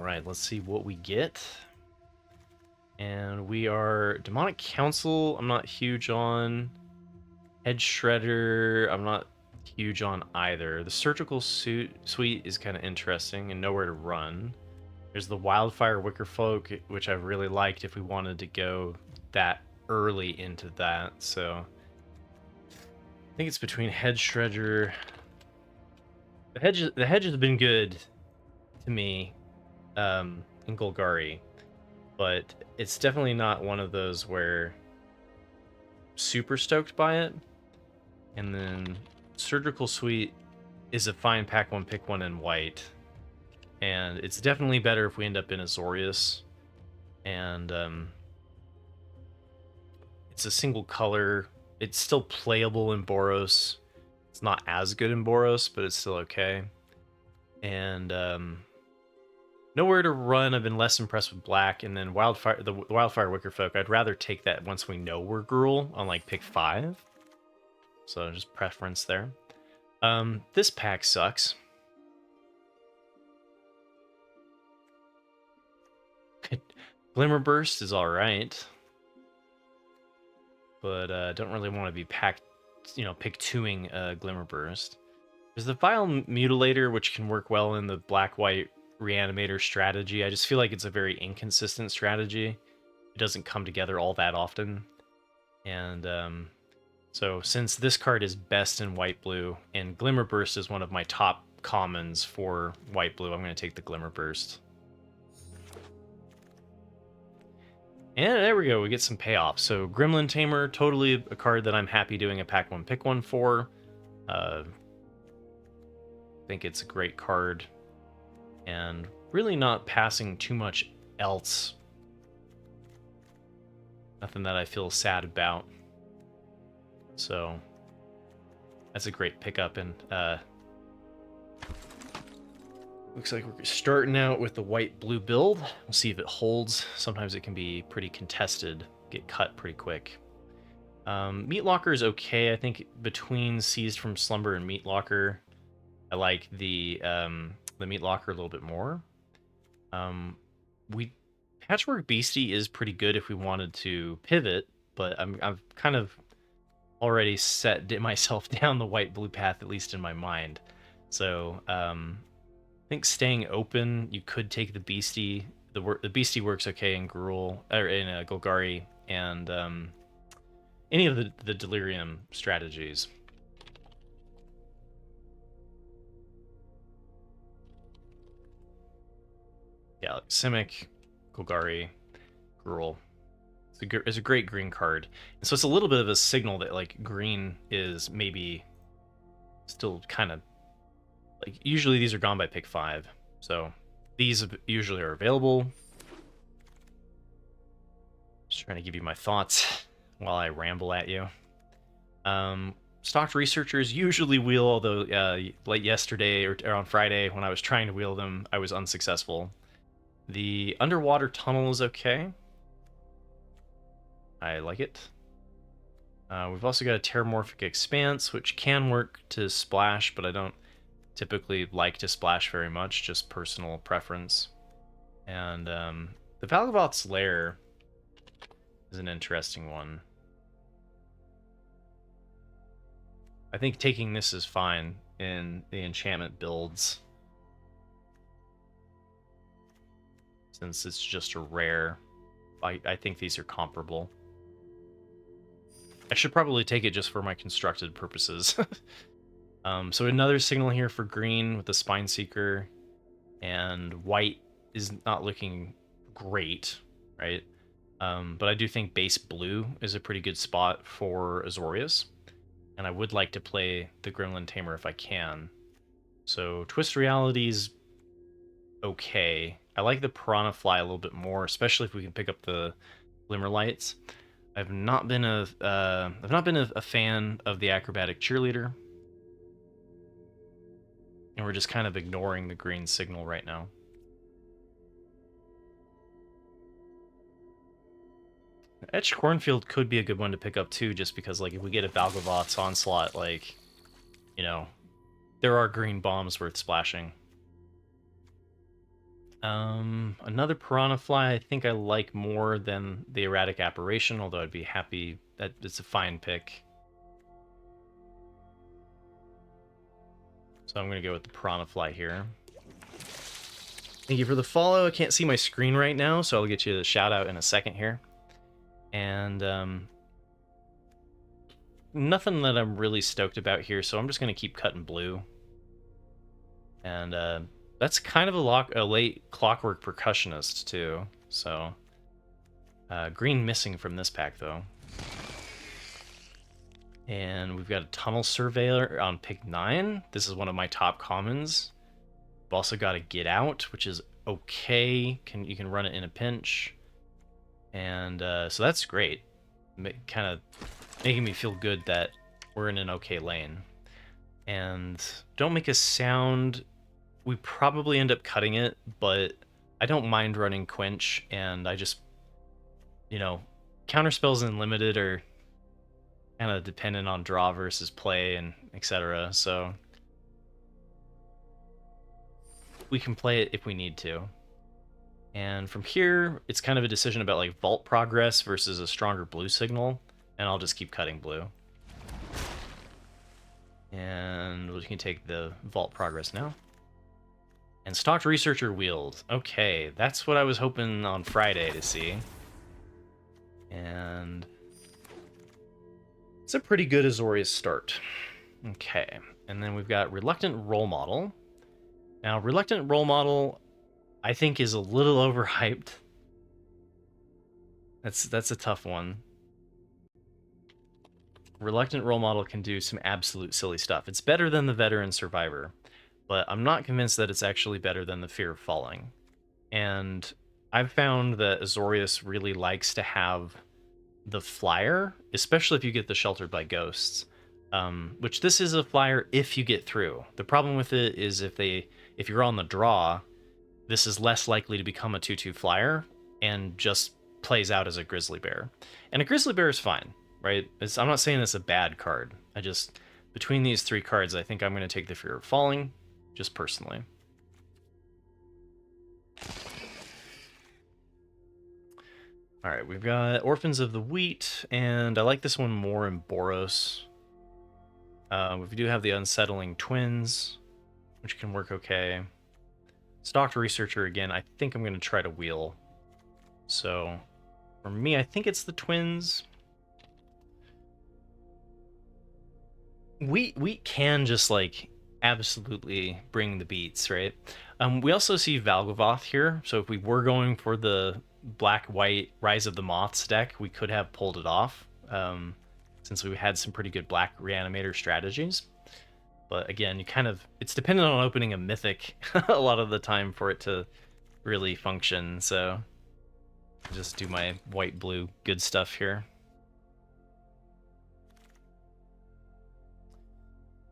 Alright, let's see what we get. And we are Demonic Council, I'm not huge on. Head Shredder, I'm not huge on either. The Surgical Suite is kind of interesting and nowhere to run. There's the Wildfire Wickerfolk, which I really liked if we wanted to go that early into that. So I think it's between Head Shredder. The hedge has been good to me in Golgari, but it's definitely not one of those where super stoked by it. And then Surgical Suite is a fine pack one, pick one in white. And it's definitely better if we end up in Azorius. And it's a single color. It's still playable in Boros. It's not as good in Boros, but it's still okay. And nowhere to run. I've been less impressed with black. And then the Wildfire Wickerfolk, I'd rather take that once we know we're Gruul on like pick 5. So just preference there. This pack sucks. Glimmerburst is alright. But don't really want to be pick 2ing Glimmerburst. There's the Vile Mutilator, which can work well in the black-white Reanimator strategy. I just feel like it's a very inconsistent strategy. It doesn't come together all that often. And so since this card is best in white-blue, and Glimmerburst is one of my top commons for white-blue, I'm going to take the Glimmerburst. And there we go, we get some payoff. So Gremlin Tamer, totally a card that I'm happy doing a pack one, pick one for. I think it's a great card. And really not passing too much else. Nothing that I feel sad about. So that's a great pickup. And looks like we're starting out with the white-blue build. We'll see if it holds. Sometimes it can be pretty contested, get cut pretty quick. Meat Locker is okay. I think between Seized from Slumber and Meat Locker, I like the Meat Locker a little bit more. Patchwork Beastie is pretty good if we wanted to pivot, but I've kind of already set myself down the white-blue path, at least in my mind. So I think staying open, you could take the Beastie. The Beastie works okay in Gruul or in Golgari and any of the Delirium strategies. Yeah, like Simic, Golgari, Gruul. It's a great green card. And so it's a little bit of a signal that like green is maybe still kind of like, usually these are gone by pick 5. So these usually are available. Just trying to give you my thoughts while I ramble at you. Stocked Researchers usually wheel, although like yesterday or on Friday when I was trying to wheel them, I was unsuccessful. The Underwater Tunnel is okay. I like it. We've also got a Terramorphic Expanse, which can work to splash, but I don't typically like to splash very much, just personal preference. And the Valgavoth's Lair is an interesting one. I think taking this is fine in the enchantment builds, since it's just a rare. I think these are comparable. I should probably take it just for my constructed purposes. So another signal here for green with the Spine Seeker, and white is not looking great, right? But I do think base blue is a pretty good spot for Azorius, and I would like to play the Gremlin Tamer if I can. So Twist Reality's okay. I like the Piranha Fly a little bit more, especially if we can pick up the Glimmer Lights. I've not been a fan of the Acrobatic Cheerleader, and we're just kind of ignoring the green signal right now. Etched Cornfield could be a good one to pick up too, just because like if we get a Valgavoth's Onslaught, like, you know, there are green bombs worth splashing. Another Piranha Fly I think I like more than the Erratic Apparition, although I'd be happy that it's a fine pick. So I'm going to go with the Piranha Fly here. Thank you for the follow. I can't see my screen right now, so I'll get you a shout out in a second here. And nothing that I'm really stoked about here, so I'm just going to keep cutting blue. And that's kind of a late Clockwork Percussionist, too. So green missing from this pack, though. And we've got a Tunnel Surveyor on pick 9. This is one of my top commons. We've also got a Get Out, which is okay. You can run it in a pinch. And so that's great. Kind of making me feel good that we're in an okay lane. And Don't Make a Sound, we probably end up cutting it, but I don't mind running Quench, and I just, counterspells in limited are kind of dependent on draw versus play and etc. So we can play it if we need to. And from here, it's kind of a decision about like Vault Progress versus a stronger blue signal, and I'll just keep cutting blue. And we can take the Vault Progress now. And Stocked Researcher Wield. Okay, that's what I was hoping on Friday to see. And it's a pretty good Azorius start. Okay, and then we've got Reluctant Role Model. Now, Reluctant Role Model, I think, is a little overhyped. That's a tough one. Reluctant Role Model can do some absolute silly stuff. It's better than the Veteran Survivor, but I'm not convinced that it's actually better than the Fear of Falling. And I've found that Azorius really likes to have the flyer, especially if you get the Sheltered by Ghosts, which this is a flyer if you get through. The problem with it is if you're on the draw, this is less likely to become a 2/2 flyer and just plays out as a Grizzly Bear. And a Grizzly Bear is fine, right? I'm not saying it's a bad card. Between these three cards, I think I'm going to take the Fear of Falling, just personally. All right, we've got Orphans of the Wheat, and I like this one more in Boros. We do have the Unsettling Twins, which can work okay. Stocked Researcher, again, I think I'm going to try to wheel. So, for me, I think it's the Twins. Wheat can just, like, absolutely bring the beats, right? We also see Valgavoth here, so if we were going for the black-white Rise of the Moths deck, we could have pulled it off, since we had some pretty good black Reanimator strategies. But again, it's dependent on opening a Mythic a lot of the time for it to really function, so I'll just do my white-blue good stuff here.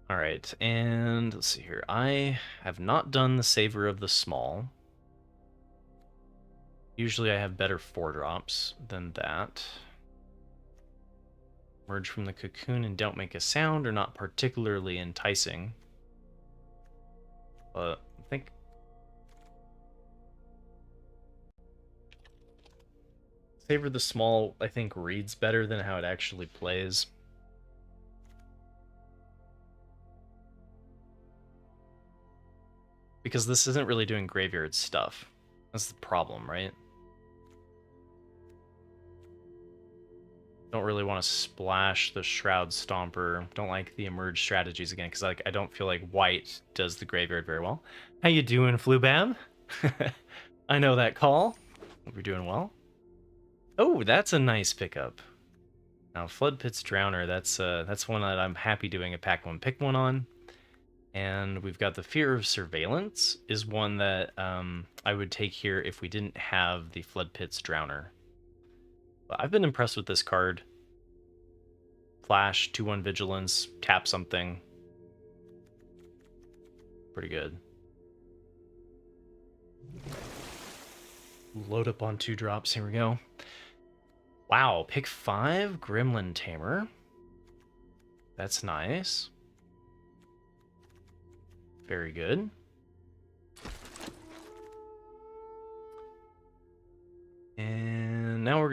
All right, and let's see here. I have not done the Savor of the Small. Usually I have better 4-drops than that. Merge from the Cocoon and Don't Make a Sound are not particularly enticing. But I think Savor the Small, I think, reads better than how it actually plays. Because this isn't really doing graveyard stuff. That's the problem, right? Don't really want to splash the Shroud Stomper. Don't like the Emerge strategies again, because I don't feel like white does the graveyard very well. How you doing, Flubab? I know that call. Hope you're doing well. Oh, that's a nice pickup. Now, Flood Pit's Drowner, that's one that I'm happy doing a pack one pick one on. And we've got the Fear of Surveillance is one that I would take here if we didn't have the Flood Pit's Drowner. But I've been impressed with this card. Flash, 2/1 Vigilance, tap something. Pretty good. Load up on 2-drops, here we go. Wow, pick 5, Gremlin Tamer. That's nice. Very good.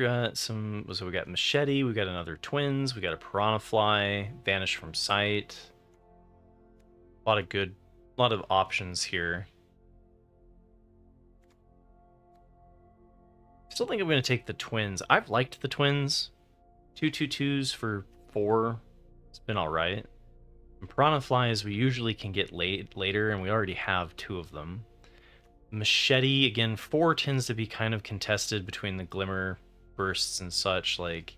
got some. So we got Machete. We got another Twins. We got a Piranha Fly. Vanish from Sight. A lot of options here. Still think I'm going to take the Twins. I've liked the Twins. 2/2/2s for 4. It's been all right. And Piranha Flies we usually can get later, and we already have 2 of them. Machete, again, 4 tends to be kind of contested between the Glimmer bursts and such, like,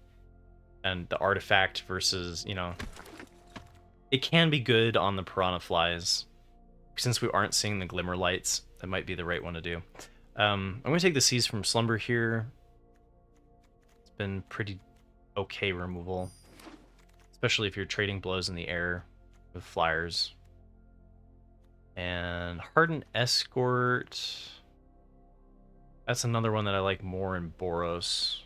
and the artifact versus, you know, it can be good on the Piranha Flies. Since we aren't seeing the Glimmer Lights, that might be the right one to do. I'm going to take the Seas from Slumber here. It's been pretty okay removal, especially if you're trading blows in the air with flyers. And Hardened Escort. That's another one that I like more in Boros.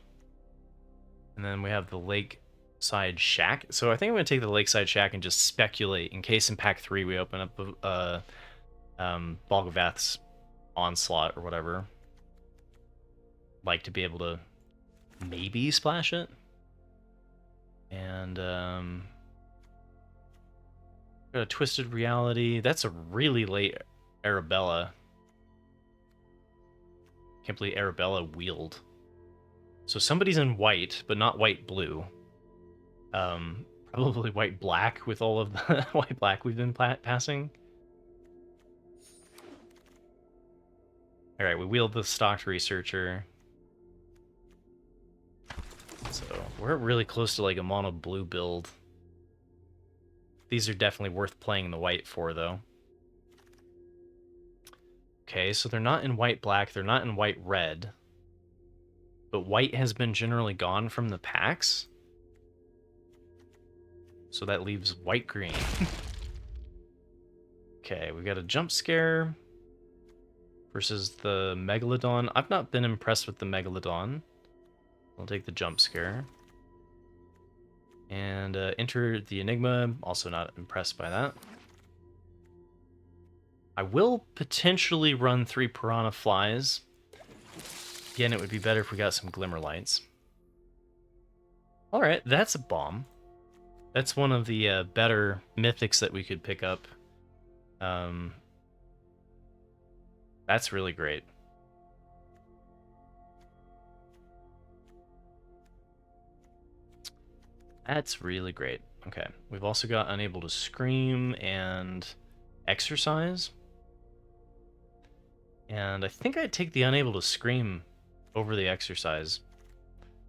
And then we have the Lakeside Shack. So I think I'm going to take the Lakeside Shack and just speculate in case in pack 3 we open up Balgavath's Onslaught or whatever. Like to be able to maybe splash it. And got a Twisted Reality. That's a really late Arabella. Can't believe Arabella wheeled. So somebody's in white, but not white-blue. Probably white-black with all of the white-black we've been passing. Alright, we wheeled the Stocked Researcher. So we're really close to like a mono blue build. These are definitely worth playing the white for, though. Okay, so they're not in white-black, they're not in white-red. But white has been generally gone from the packs. So that leaves white-green. Okay, we got a Jump Scare versus the Megalodon. I've not been impressed with the Megalodon. I'll take the Jump Scare. And Enter the Enigma, also not impressed by that. I will potentially run 3 Piranha Flies. Again, it would be better if we got some Glimmer Lights. Alright, that's a bomb. That's one of the better mythics that we could pick up. That's really great. That's really great. Okay, we've also got Unable to Scream and Exercise. And I think I'd take the Unable to Scream over the Exercise.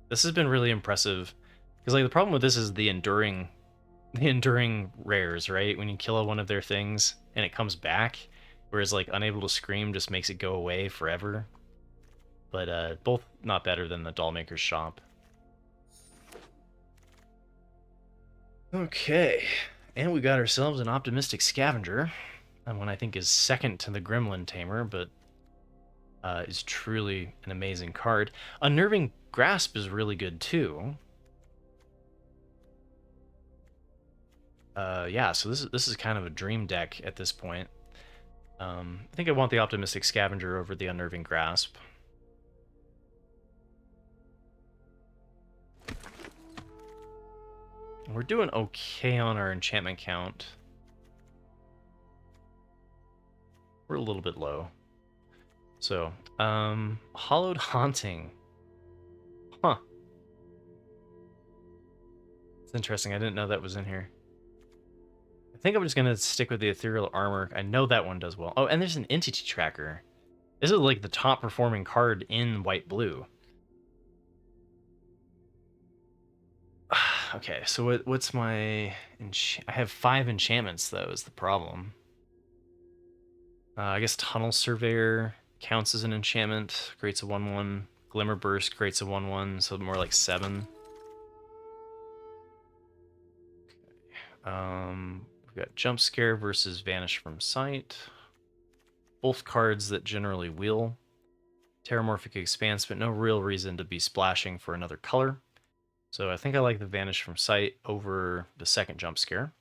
This has been really impressive. Because like the problem with this is the enduring rares, right? When you kill one of their things and it comes back. Whereas like Unable to Scream just makes it go away forever. But both not better than the Dollmaker's Shop. Okay, and we got ourselves an Optimistic Scavenger, and one I think is second to the Gremlin Tamer, but is truly an amazing card. Unnerving Grasp is really good too. Yeah, so this is kind of a dream deck at this point. I think I want the Optimistic Scavenger over the Unnerving Grasp. We're doing okay on our enchantment count. We're a little bit low. So, Hollowed Haunting. Huh. It's interesting. I didn't know that was in here. I think I'm just going to stick with the Ethereal Armor. I know that one does well. Oh, and there's an Entity Tracker. This is like the top performing card in white-blue. Okay, so what's my... I have 5 enchantments, though, is the problem. I guess Tunnel Surveyor counts as an enchantment. Creates a 1/1. Glimmer Burst creates a 1/1, so more like 7. Okay. We've got Jump Scare versus Vanish from Sight. Both cards that generally wheel. Terramorphic Expanse, but no real reason to be splashing for another color. So I think I like the Vanish from Sight over the second Jump Scare.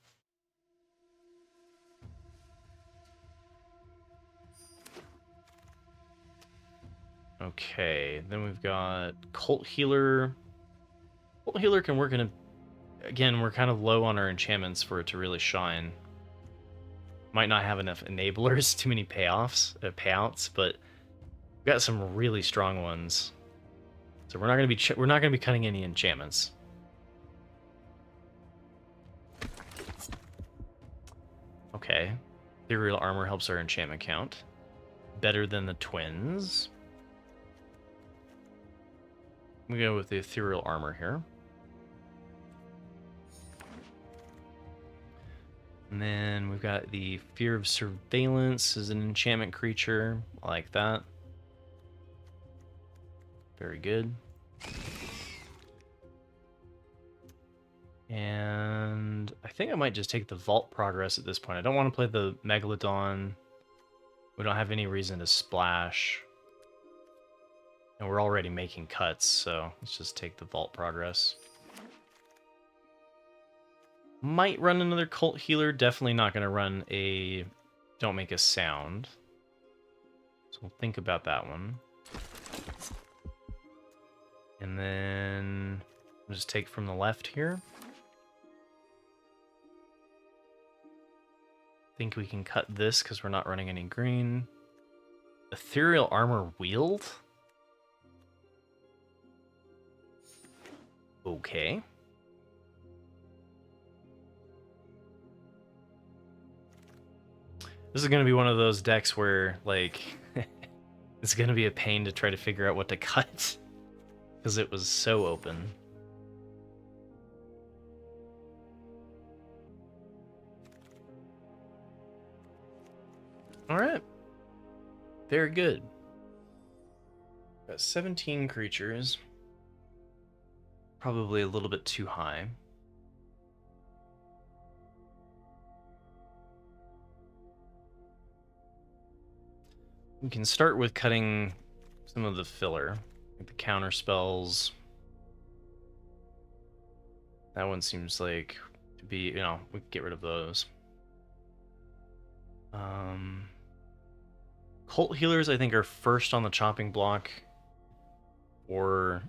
Okay, then we've got Cult Healer. Cult Healer can work in a... Again, we're kind of low on our enchantments for it to really shine. Might not have enough enablers, too many payouts, but we've got some really strong ones. So we're not gonna be cutting any enchantments. Okay, ethereal armor helps our enchantment count. Better than the twins. We go with the ethereal armor here. And then we've got the Fear of Surveillance as an enchantment creature. I like that. Very good. And I think I might just take the Vault Progress at this point. I don't want to play the Megalodon. We don't have any reason to splash. And we're already making cuts, so let's just take the Vault Progress. Might run another Cult Healer. Definitely not going to run a Don't Make a Sound. So we'll think about that one. And then I'll just take from the left here. Think we can cut this because we're not running any green. Ethereal Armor Wield? Okay. This is going to be one of those decks where, like, it's going to be a pain to try to figure out what to cut. Because it was so open. Alright. Very good. Got 17 creatures. Probably a little bit too high. We can start with cutting some of the filler, like the counter spells. That one seems like to be, you know, we can get rid of those. Cult Healers, I think, are first on the chopping block for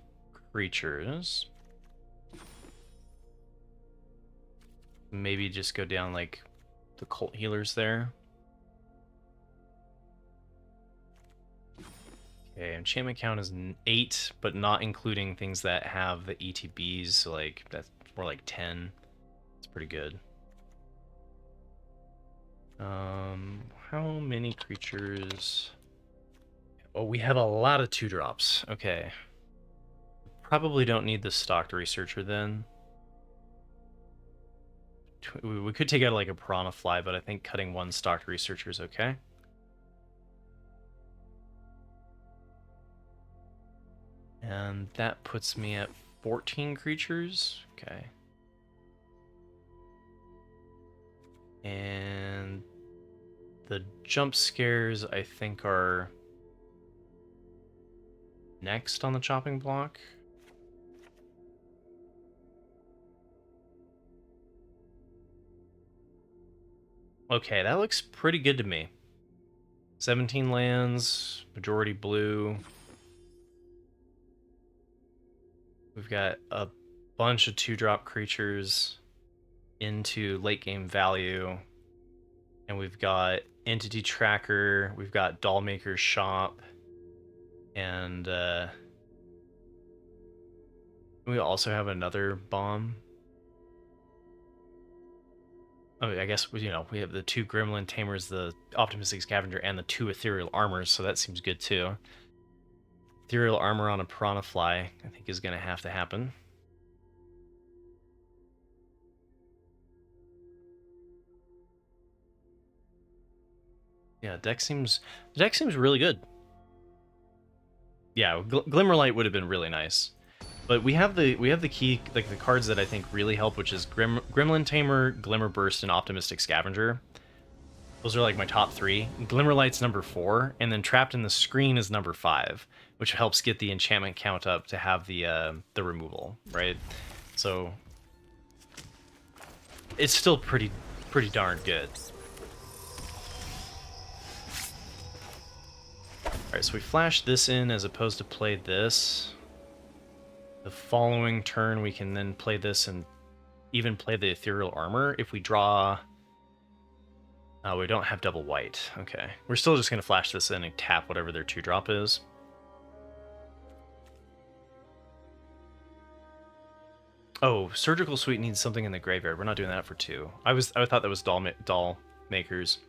creatures. Maybe just go down like the Cult Healers there. Okay, enchantment count is 8, but not including things that have the ETBs, so like that's more like 10. It's pretty good. How many creatures? Oh, we have a lot of 2-drops. Okay. Probably don't need the Stocked Researcher then. We could take out like a Piranha Fly, but I think cutting one Stocked Researcher is okay. And that puts me at 14 creatures. Okay. And the jump scares, I think, are next on the chopping block. Okay, that looks pretty good to me. 17 lands, majority blue. We've got a bunch of 2-drop creatures into late game value. And we've got Entity Tracker, we've got Dollmaker's Shop, and we also have another bomb. I mean, I guess, you know, we have the 2 Gremlin Tamers, the Optimistic Scavenger, and the 2 Ethereal Armors, so that seems good too. Ethereal Armor on a Piranha Fly, I think, is going to have to happen. Yeah, the deck seems really good. Yeah, Glimmerlight would have been really nice. But we have the key, like the cards that I think really help, which is Gremlin Tamer, Glimmer Burst, and Optimistic Scavenger. Those are like my top 3. Glimmerlight's number 4, and then Trapped in the Screen is number 5, which helps get the enchantment count up to have the removal, right? So it's still pretty darn good. Alright, so we flash this in as opposed to play this. The following turn we can then play this and even play the Ethereal Armor if we draw... Oh, we don't have double white. Okay. We're still just going to flash this in and tap whatever their 2-drop is. Oh, Surgical Suite needs something in the graveyard. We're not doing that for 2. I thought that was doll makers.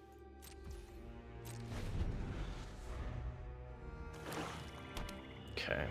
Okay.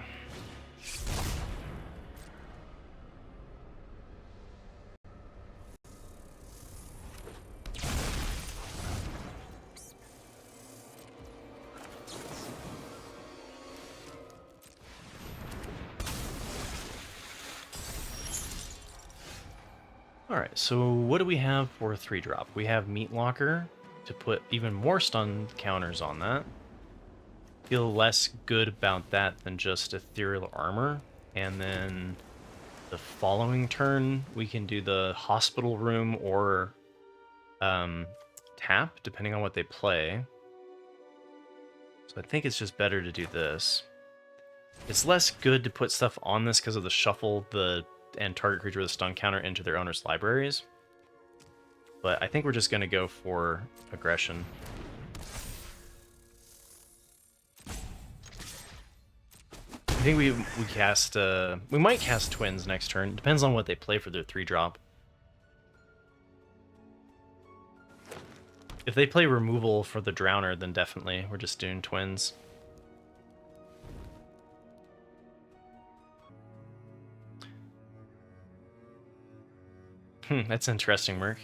Alright, so what do we have for a 3-drop? We have Meat Locker to put even more stun counters on that. Feel less good about that than just Ethereal Armor. And then the following turn, we can do the Hospital Room or tap, depending on what they play. So I think it's just better to do this. It's less good to put stuff on this because of the shuffle and target creature with a stun counter into their owner's libraries. But I think we're just going to go for aggression. I think we cast... we might cast Twins next turn. Depends on what they play for their 3-drop. If they play removal for the Drowner, then definitely we're just doing Twins. That's interesting, Merc.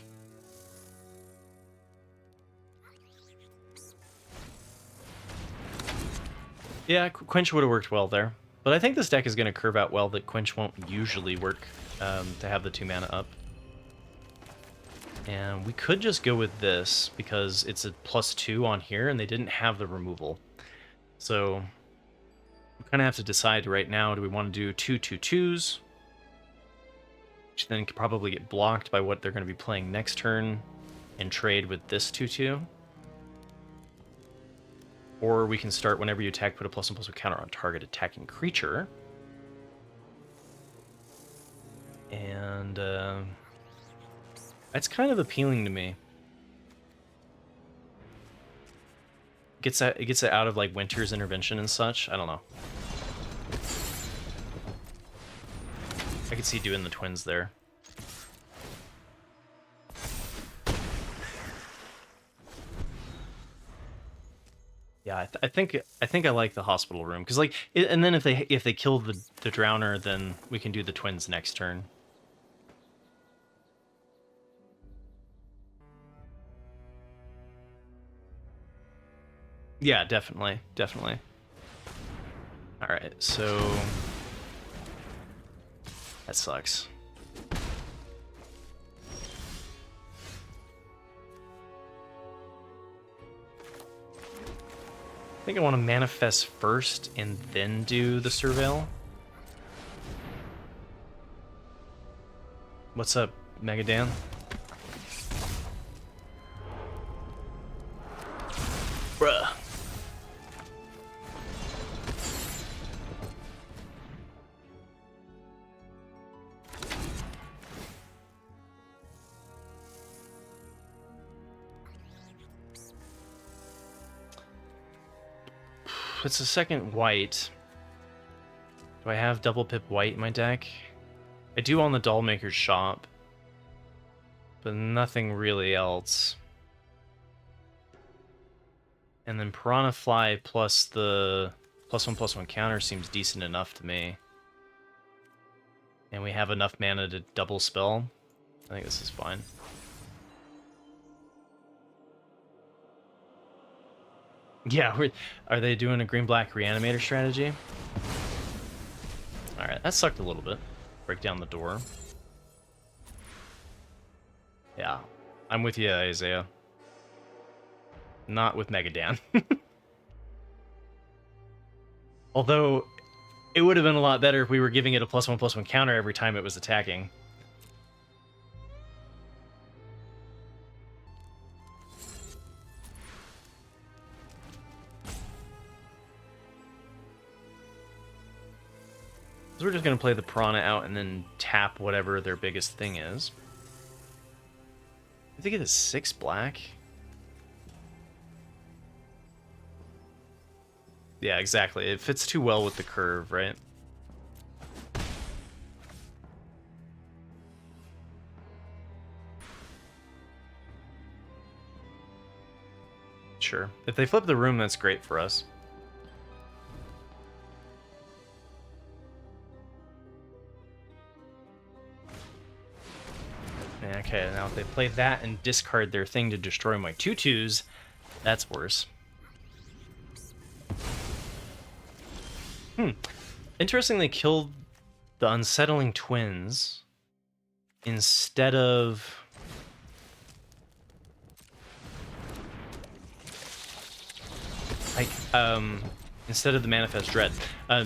Yeah, Quench would have worked well there. But I think this deck is going to curve out well that Quench won't usually work to have the 2 mana up. And we could just go with this because it's a +2 on here and they didn't have the removal. So we kind of have to decide right now, do we want to do 2 2/2s? Which then could probably get blocked by what they're going to be playing next turn and trade with this 2/2. Or we can start whenever you attack, put a +1/+1 counter on target attacking creature. And it's kind of appealing to me. It gets it out of like Winter's Intervention and such. I don't know. I could see doing the Twins there. Yeah, I think I like the Hospital Room because like, and then if they kill the Drowner, then we can do the Twins next turn. Yeah, definitely. All right, so that sucks. I think I want to manifest first and then do the Surveil. What's up, Megadan? Bruh. It's a second white. Do I have double pip white in my deck? I do on the Dollmaker's shop, but nothing really else. And then Piranha Fly plus the +1/+1 counter seems decent enough to me. And we have enough mana to double spell. I think this is fine. Yeah, are they doing a green-black reanimator strategy? Alright, that sucked a little bit. Break down the door. Yeah, I'm with you, Isaiah. Not with Megadan. Although, it would have been a lot better if we were giving it a +1/+1 counter every time it was attacking. So we're just going to play the Piranha out and then tap whatever their biggest thing is. I think it is 6 black. Yeah, exactly. It fits too well with the curve, right? Sure. If they flip the room, that's great for us. Okay, now if they play that and discard their thing to destroy my 2/2s, that's worse. Interestingly, killed the Unsettling Twins instead of... like, instead of the Manifest Dread.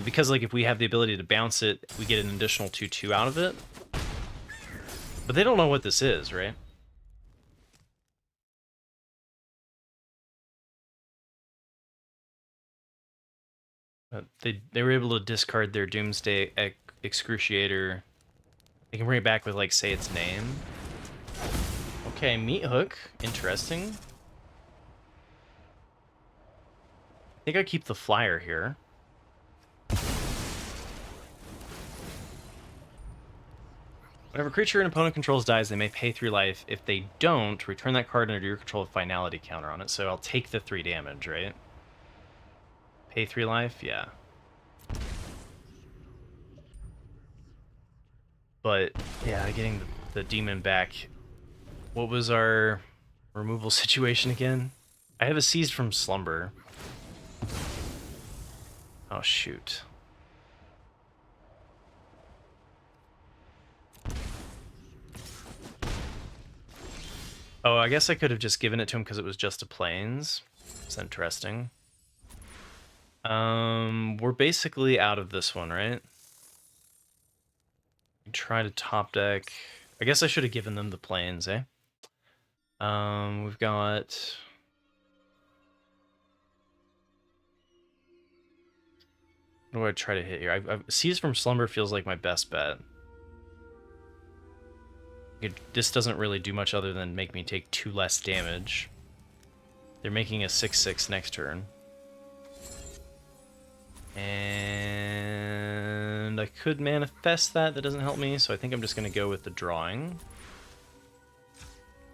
Because, like, if we have the ability to bounce it, we get an additional 2/2 out of it. But they don't know what this is, right? They were able to discard their Doomsday Excruciator. They can bring it back with, like, say its name. Okay, Meat Hook. Interesting. I think I keep the flyer here. Whenever a creature an opponent controls dies, they may pay 3 life. If they don't, return that card under your control with finality counter on it. So I'll take the 3 damage, right? Pay 3 life? Yeah. But, yeah, getting the demon back. What was our removal situation again? I have a Seized from Slumber. Oh, shoot. Oh, I guess I could have just given it to him because it was just a plains. It's interesting. We're basically out of this one, right? Try to top deck. I guess I should have given them the plains, eh? We've got... what do I try to hit here? I've Seized from Slumber feels like my best bet. This doesn't really do much other than make me take 2 less damage. They're making a 6/6 next turn. And I could manifest that. That doesn't help me, so I think I'm just going to go with the drawing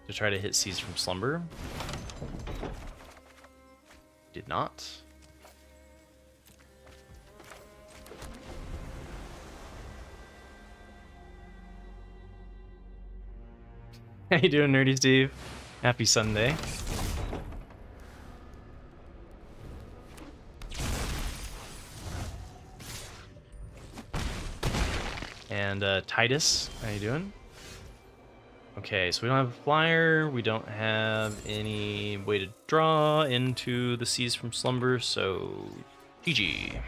to try to hit Seized from Slumber. Did not. How you doing, Nerdy Steve? Happy Sunday. And Titus, how you doing? Okay, so we don't have a flyer, we don't have any way to draw into the Seized from Slumber, so GG.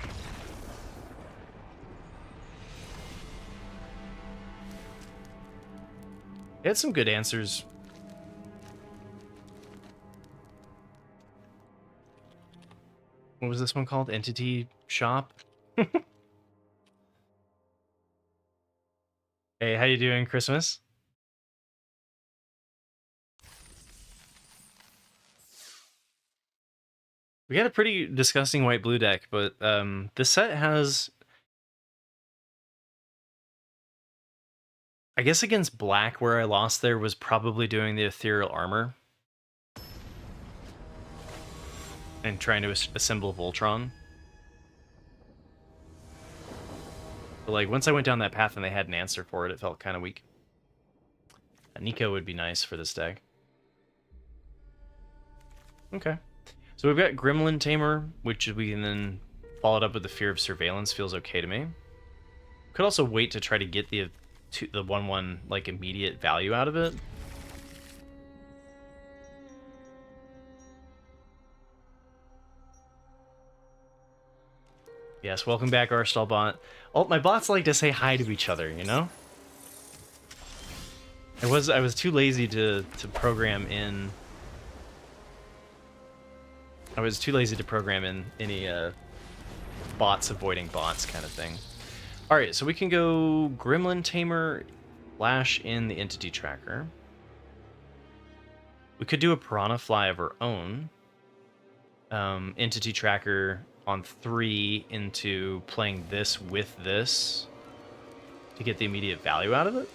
They had some good answers. What was this one called? Entity Shop? Hey, how you doing, Christmas? We got a pretty disgusting white-blue deck, but this set has... I guess against black, where I lost there was probably doing the Ethereal Armor. And trying to assemble Voltron. But like, once I went down that path and they had an answer for it, it felt kind of weak. A Nico would be nice for this deck. Okay. So we've got Gremlin Tamer, which we can then follow it up with the Fear of Surveillance. Feels okay to me. Could also wait to try to get the 1/1 like immediate value out of it. Yes, welcome back, Arstall bot. Oh, my bots like to say hi to each other, you know? I was too lazy to program in. I was too lazy to program in any bots avoiding bots kind of thing. All right, so we can go Gremlin Tamer, Flash in the Entity Tracker. We could do a Piranha Fly of our own. Entity Tracker on 3 into playing this with this to get the immediate value out of it.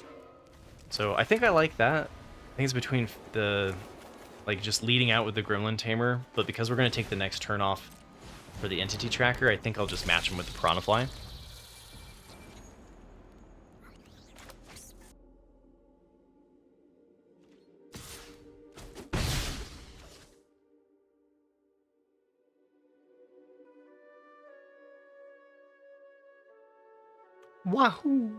So I think I like that. I think it's between the, like, just leading out with the Gremlin Tamer, but because we're going to take the next turn off for the Entity Tracker, I think I'll just match him with the Piranha Fly. Wahoo!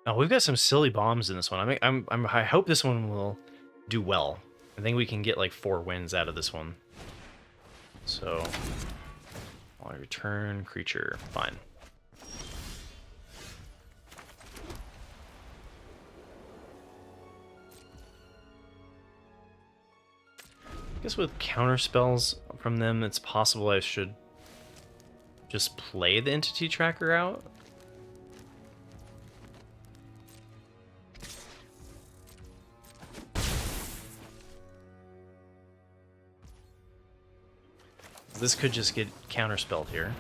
Oh, we've got some silly bombs in this one. I hope this one will do well. I think we can get like 4 wins out of this one. So, I'll return creature. Fine. I guess with counter spells from them, it's possible I should just play the Entity Tracker out. This could just get counterspelled here.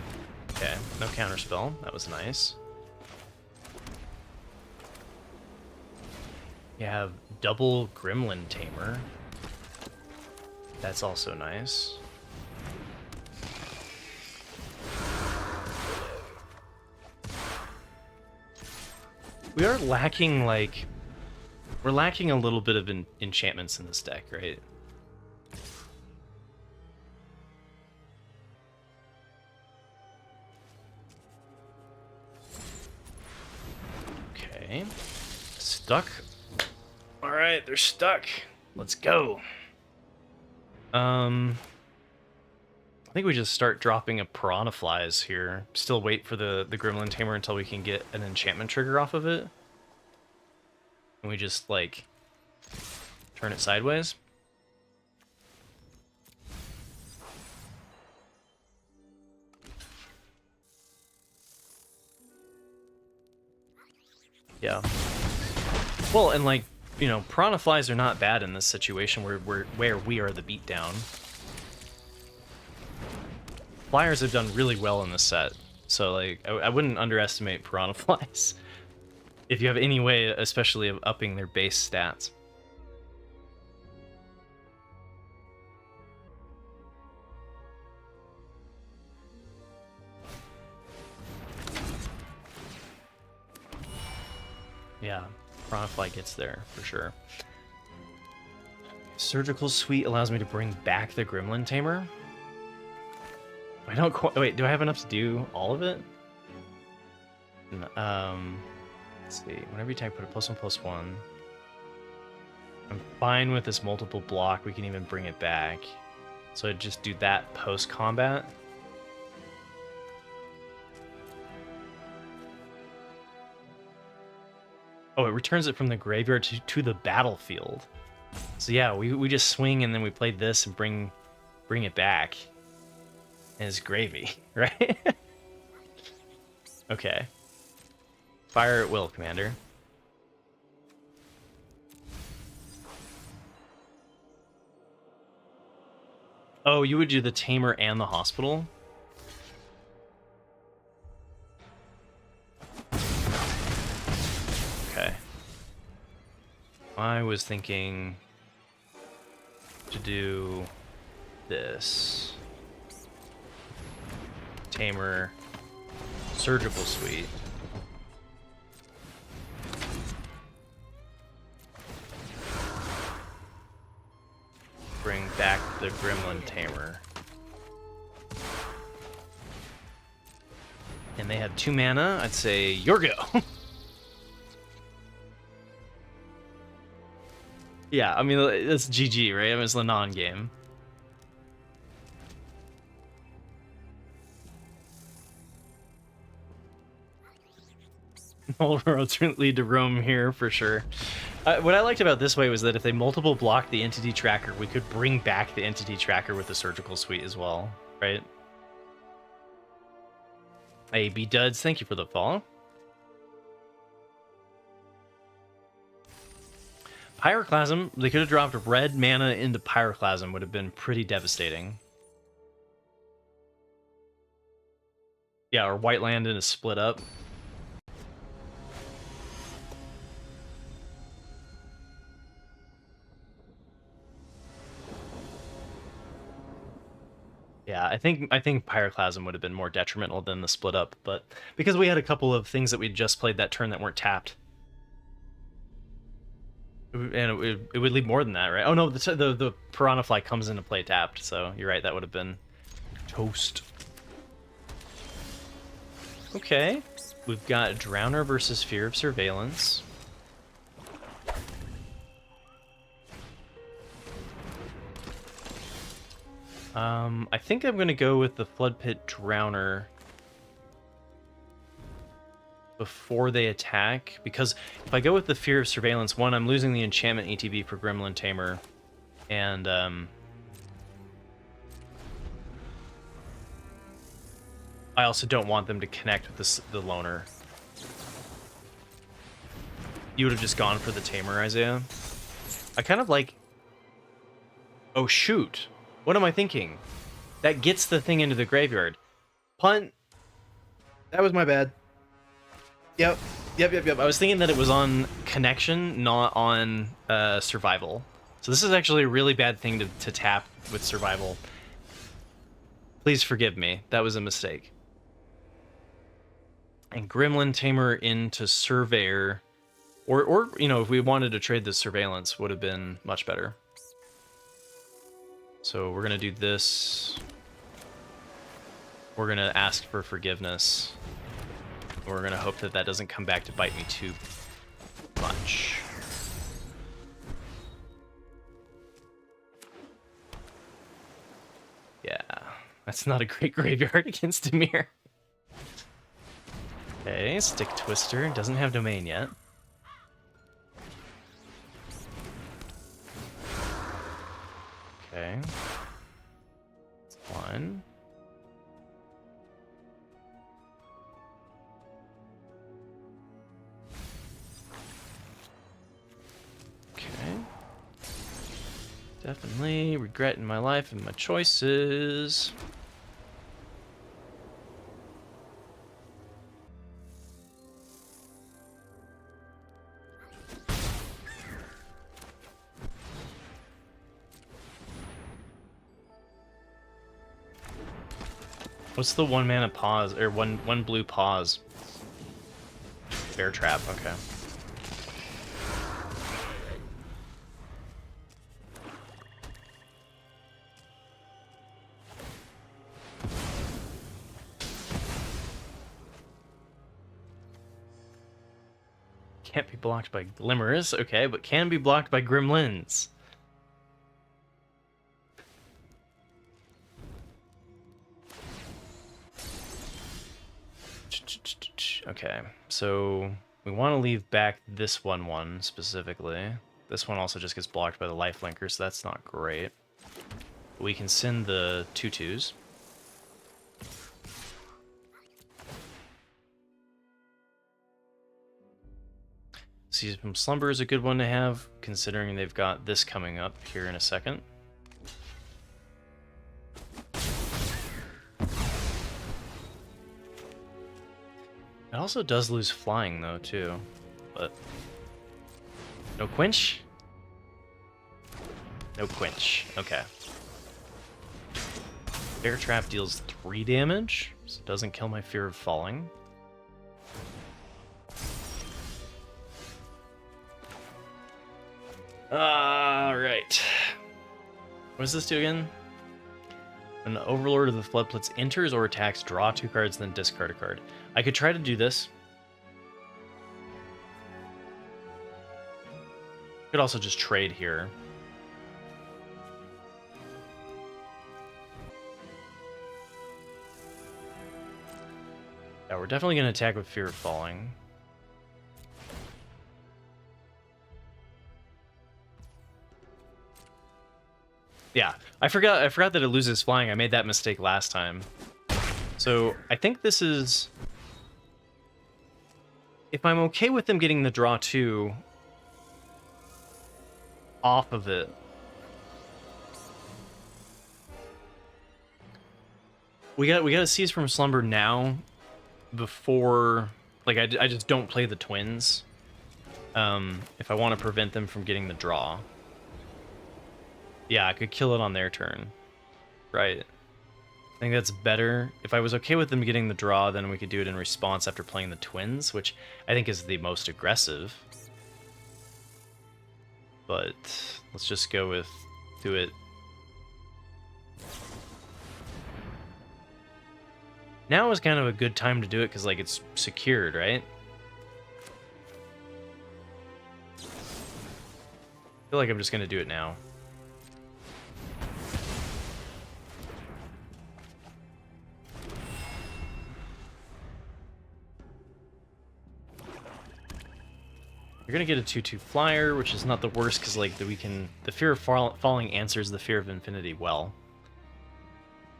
Okay, no counterspell. That was nice. You have double Gremlin Tamer. That's also nice. We are lacking, like... We're lacking a little bit of enchantments in this deck, right? Okay. Stuck. Alright, they're stuck. Let's go. I think we just start dropping a Piranha Flies here. Still wait for the Gremlin Tamer until we can get an enchantment trigger off of it. And we just, like, turn it sideways. Yeah. Well, and, like, you know, Piranha Flies are not bad in this situation where we are the beatdown. Flyers have done really well in this set, so, like, I wouldn't underestimate Piranha Flies if you have any way, especially of upping their base stats. Yeah, Piranha Fly gets there for sure. Surgical Suite allows me to bring back the Gremlin Tamer. I don't quite... Wait, do I have enough to do all of it? Let's see. Whenever you type, put a +1/+1. I'm fine with this multiple block. We can even bring it back. So I'd just do that post-combat. Oh, it returns it from the graveyard to the battlefield. So yeah, we just swing and then we play this and bring it back. And it's gravy, right? Okay. Fire at will, Commander. Oh, you would do the Tamer and the Hospital? Okay. I was thinking to do this. Tamer, Surgical Suite. Bring back the Gremlin Tamer. And they have 2 mana. I'd say, your go. Yeah, I mean, it's GG, right? I mean, it's the non-game. All roads lead to Rome here, for sure. What I liked about this way was that if they multiple blocked the Entity Tracker, we could bring back the Entity Tracker with the Surgical Suite as well, right? Hey, B-Duds, thank you for the follow. Pyroclasm, they could have dropped red mana into Pyroclasm, would have been pretty devastating. Yeah, or white land in a split up. Yeah, I think Pyroclasm would have been more detrimental than the split up, but because we had a couple of things that we just played that turn that weren't tapped. And it would leave more than that, right? Oh no, the Piranha Fly comes into play tapped, so you're right, that would have been toast. Okay, we've got Drowner versus Fear of Surveillance. I think I'm gonna go with the Flood Pit Drowner before they attack, because if I go with the Fear of Surveillance, one, I'm losing the enchantment ETB for Gremlin Tamer, and I also don't want them to connect with the Loner. You would have just gone for the Tamer, Isaiah. I kind of like... Oh, shoot. What am I thinking? That gets the thing into the graveyard. Punt. That was my bad. Yep. I was thinking that it was on connection, not on survival. So this is actually a really bad thing to tap with survival. Please forgive me. That was a mistake. And Gremlin Tamer into Surveyor. Or you know, if we wanted to trade the Surveillance, would have been much better. So we're going to do this. We're going to ask for forgiveness. We're going to hope that that doesn't come back to bite me too much. Yeah, that's not a great graveyard against Dimir. Okay, Stick Twister doesn't have domain yet. Okay. That's one. Okay. Definitely regretting my life and my choices. What's the 1 mana pause, or one blue pause? Bear Trap, okay. Can't be blocked by Glimmers, okay, but can be blocked by Gremlins. Okay, so we want to leave back this 1/1 specifically. This one also just gets blocked by the lifelinker, so that's not great. We can send the 2/2s. Seize from Slumber is a good one to have, considering they've got this coming up here in a second. It also does lose flying, though, too. But... no quench? No quench. Okay. Bear Trap deals 3 damage, so it doesn't kill my Fear of Falling. Alright. What does this do again? When the Overlord of the Floodplains enters or attacks, draw 2 cards, then discard a card. I could try to do this. Could also just trade here. Yeah, we're definitely going to attack with Fear of Falling. Yeah, I forgot that it loses flying. I made that mistake last time. So I think this is if I'm okay with them getting the draw 2 off of it, we gotta Seize from Slumber now before, like, I just don't play the twins if I want to prevent them from getting the draw. Yeah, I could kill it on their turn, right? I think that's better. If I was okay with them getting the draw, then we could do it in response after playing the twins, which I think is the most aggressive. But let's just go with do it. Now is kind of a good time to do it because, like, it's secured, right? I feel like I'm just going to do it now. You're going to get a 2/2 flyer, which is not the worst because, like, the Fear of Falling answers the Fear of Infinity well.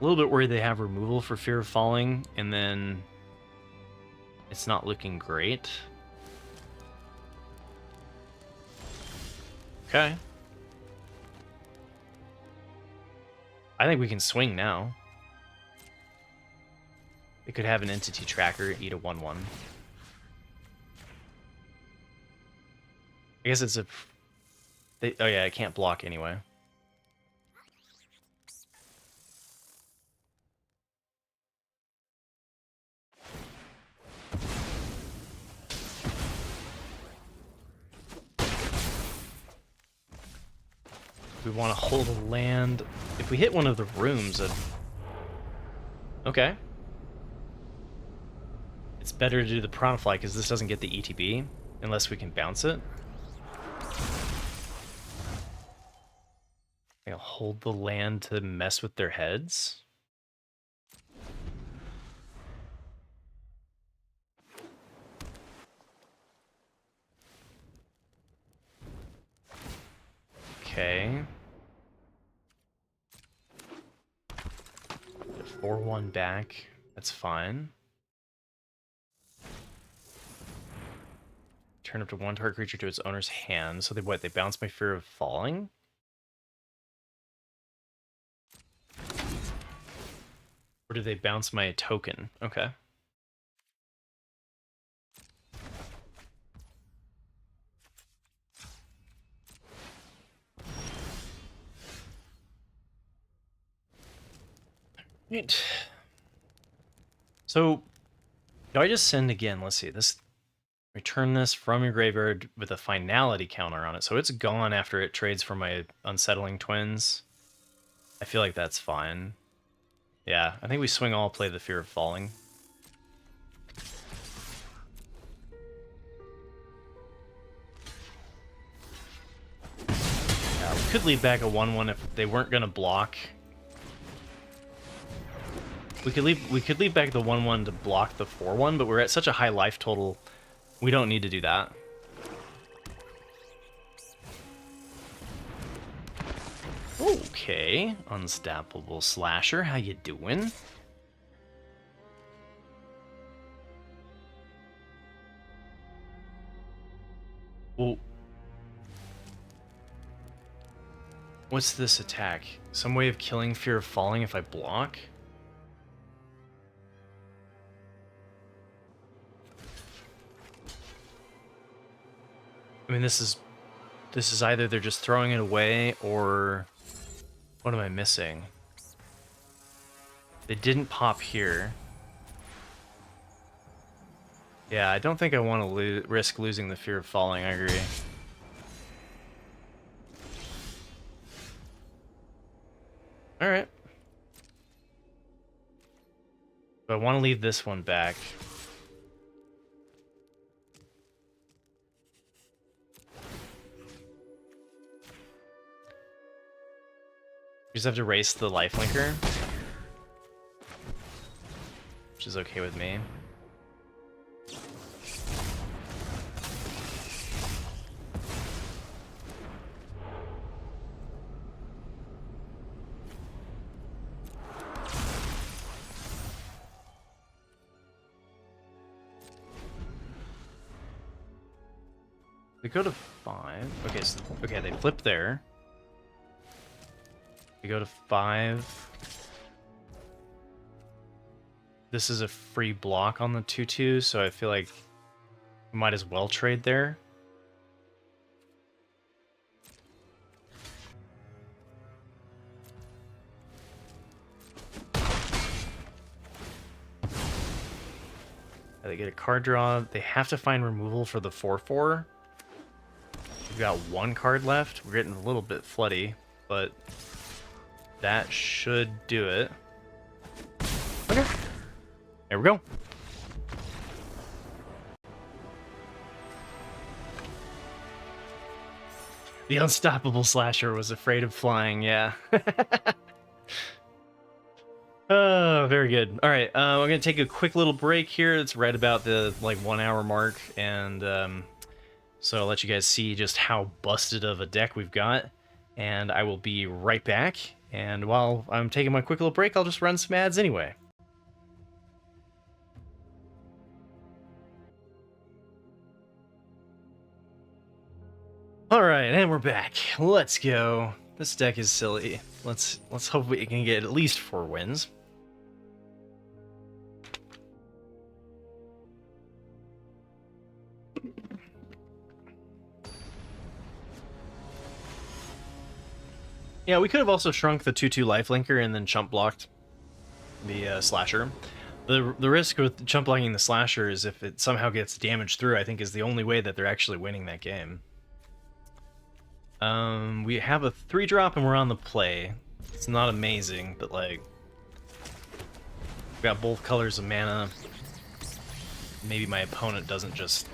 A little bit worried they have removal for Fear of Falling, and then it's not looking great. Okay. I think we can swing now. They could have an Entity Tracker, eat a 1/1. I guess it's a... oh yeah, I can't block anyway. We want to hold a land. If we hit one of the rooms, okay. It's better to do the Piranha Fly because this doesn't get the ETB unless we can bounce it. I'll hold the land to mess with their heads. Okay. 4/1 back. That's fine. Turn up to 1 target creature to its owner's hand. So they what? They bounce my Fear of Falling? Or do they bounce my token? Okay. Right. So, do I just send again? Let's see. This return this from your graveyard with a finality counter on it. So it's gone after it trades for my Unsettling Twins. I feel like that's fine. Yeah, I think we swing all, play the Fear of Falling. Yeah, we could lead back a 1/1 if they weren't gonna block. We could leave back the 1/1 to block the 4/1, but we're at such a high life total, we don't need to do that. Okay, Unstoppable Slasher, how you doing? Well, what's this attack? Some way of killing Fear of Falling if I block? I mean, this is either they're just throwing it away or what am I missing? They didn't pop here. Yeah, I don't think I want to risk losing the Fear of Falling. I agree. All right. But I want to leave this one back. We just have to race the lifelinker, which is okay with me. We go to 5. Okay, so okay, they flip there. We go to 5. This is a free block on the 2/2, so I feel like we might as well trade there. They get a card draw. They have to find removal for the 4/4. We've got 1 card left. We're getting a little bit floody, but that should do it. Okay. There we go. The unstoppable slasher was afraid of flying, yeah. Oh, very good. All right, we're gonna take a quick little break here. It's right about the 1 hour mark, and so I'll let you guys see just how busted of a deck we've got, and I will be right back. And while I'm taking my quick little break, I'll just run some ads anyway. All right, and we're back. Let's go. This deck is silly. Let's hope we can get at least 4 wins. Yeah, we could have also shrunk the 2/2 lifelinker and then chump blocked the slasher. The risk with chump blocking the slasher is if it somehow gets damaged through, I think is the only way that they're actually winning that game. We have a 3-drop and we're on the play. It's not amazing, but like we've got both colors of mana. Maybe my opponent doesn't just,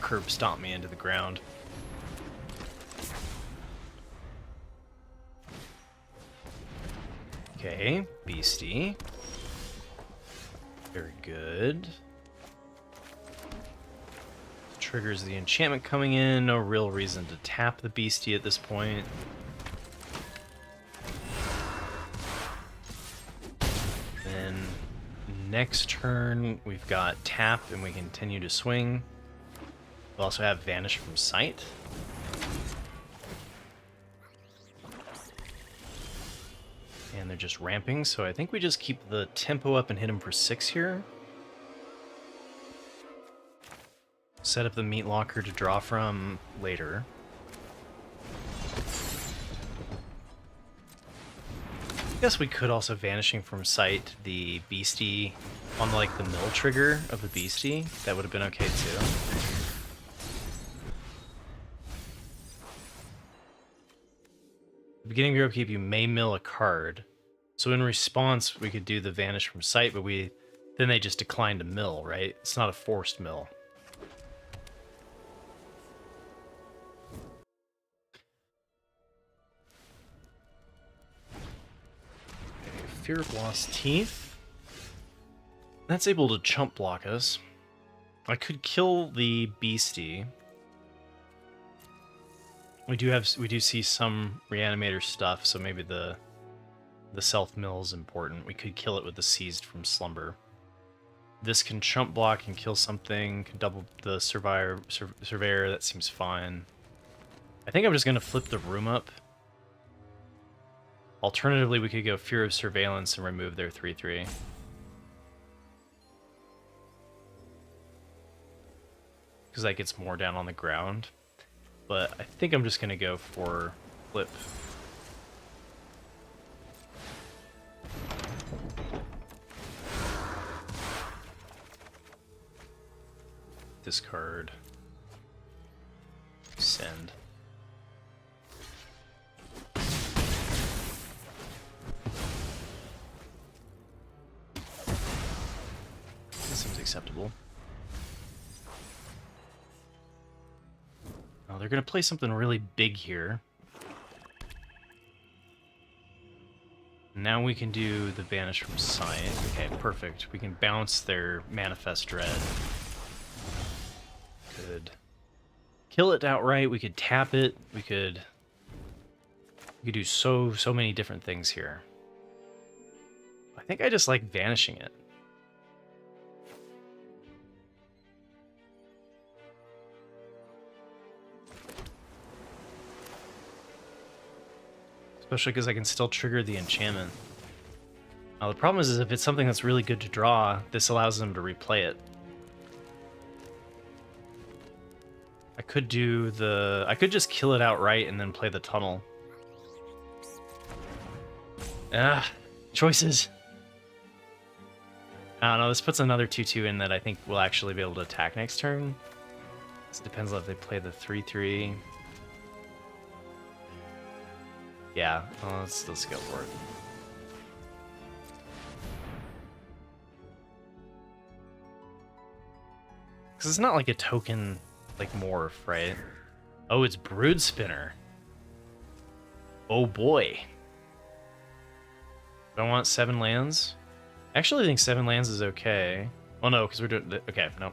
curb stomp me into the ground. Okay, beastie. Very good. Triggers the enchantment coming in. No real reason to tap the beastie at this point. Then next turn we've got tap and we continue to swing. We'll also have vanish from sight. And they're just ramping, so I think we just keep the tempo up and hit them for 6 here. Set up the meat locker to draw from later. I guess we could also vanishing from sight the beastie on the mill trigger of the beastie. That would have been okay too. Beginning of your upkeep, you may mill a card. So in response, we could do the vanish from sight, but then they just decline to mill, right? It's not a forced mill. Okay, Fear of Lost Teeth. That's able to chump block us. I could kill the beastie. We do see some reanimator stuff, so maybe the self mill is important. We could kill it with the seized from slumber. This can chump block and kill something, can double the surveyor, that seems fine. I think I'm just gonna flip the room up. Alternatively, we could go Fear of Surveillance and remove their 3/3. Because that gets more down on the ground. But I think I'm just going to go for flip. Discard. Send. This seems acceptable. Oh, they're going to play something really big here. Now we can do the Vanish from Sight. Okay, perfect. We can bounce their Manifest Dread. Could kill it outright. We could tap it. We could do so many different things here. I think I just like vanishing it. Especially because I can still trigger the enchantment. Now the problem is if it's something that's really good to draw, this allows them to replay it. I could just kill it outright and then play the tunnel. Choices. I don't know, this puts another 2/2 in that I think we'll actually be able to attack next turn. It depends on if they play the 3/3. Yeah, well, let's go for it. Because it's not like a token, like morph, right? Oh, it's Brood Spinner. Oh boy. Do I want 7 lands? I actually think 7 lands is okay. Well, no, because we're doing... Okay, no. I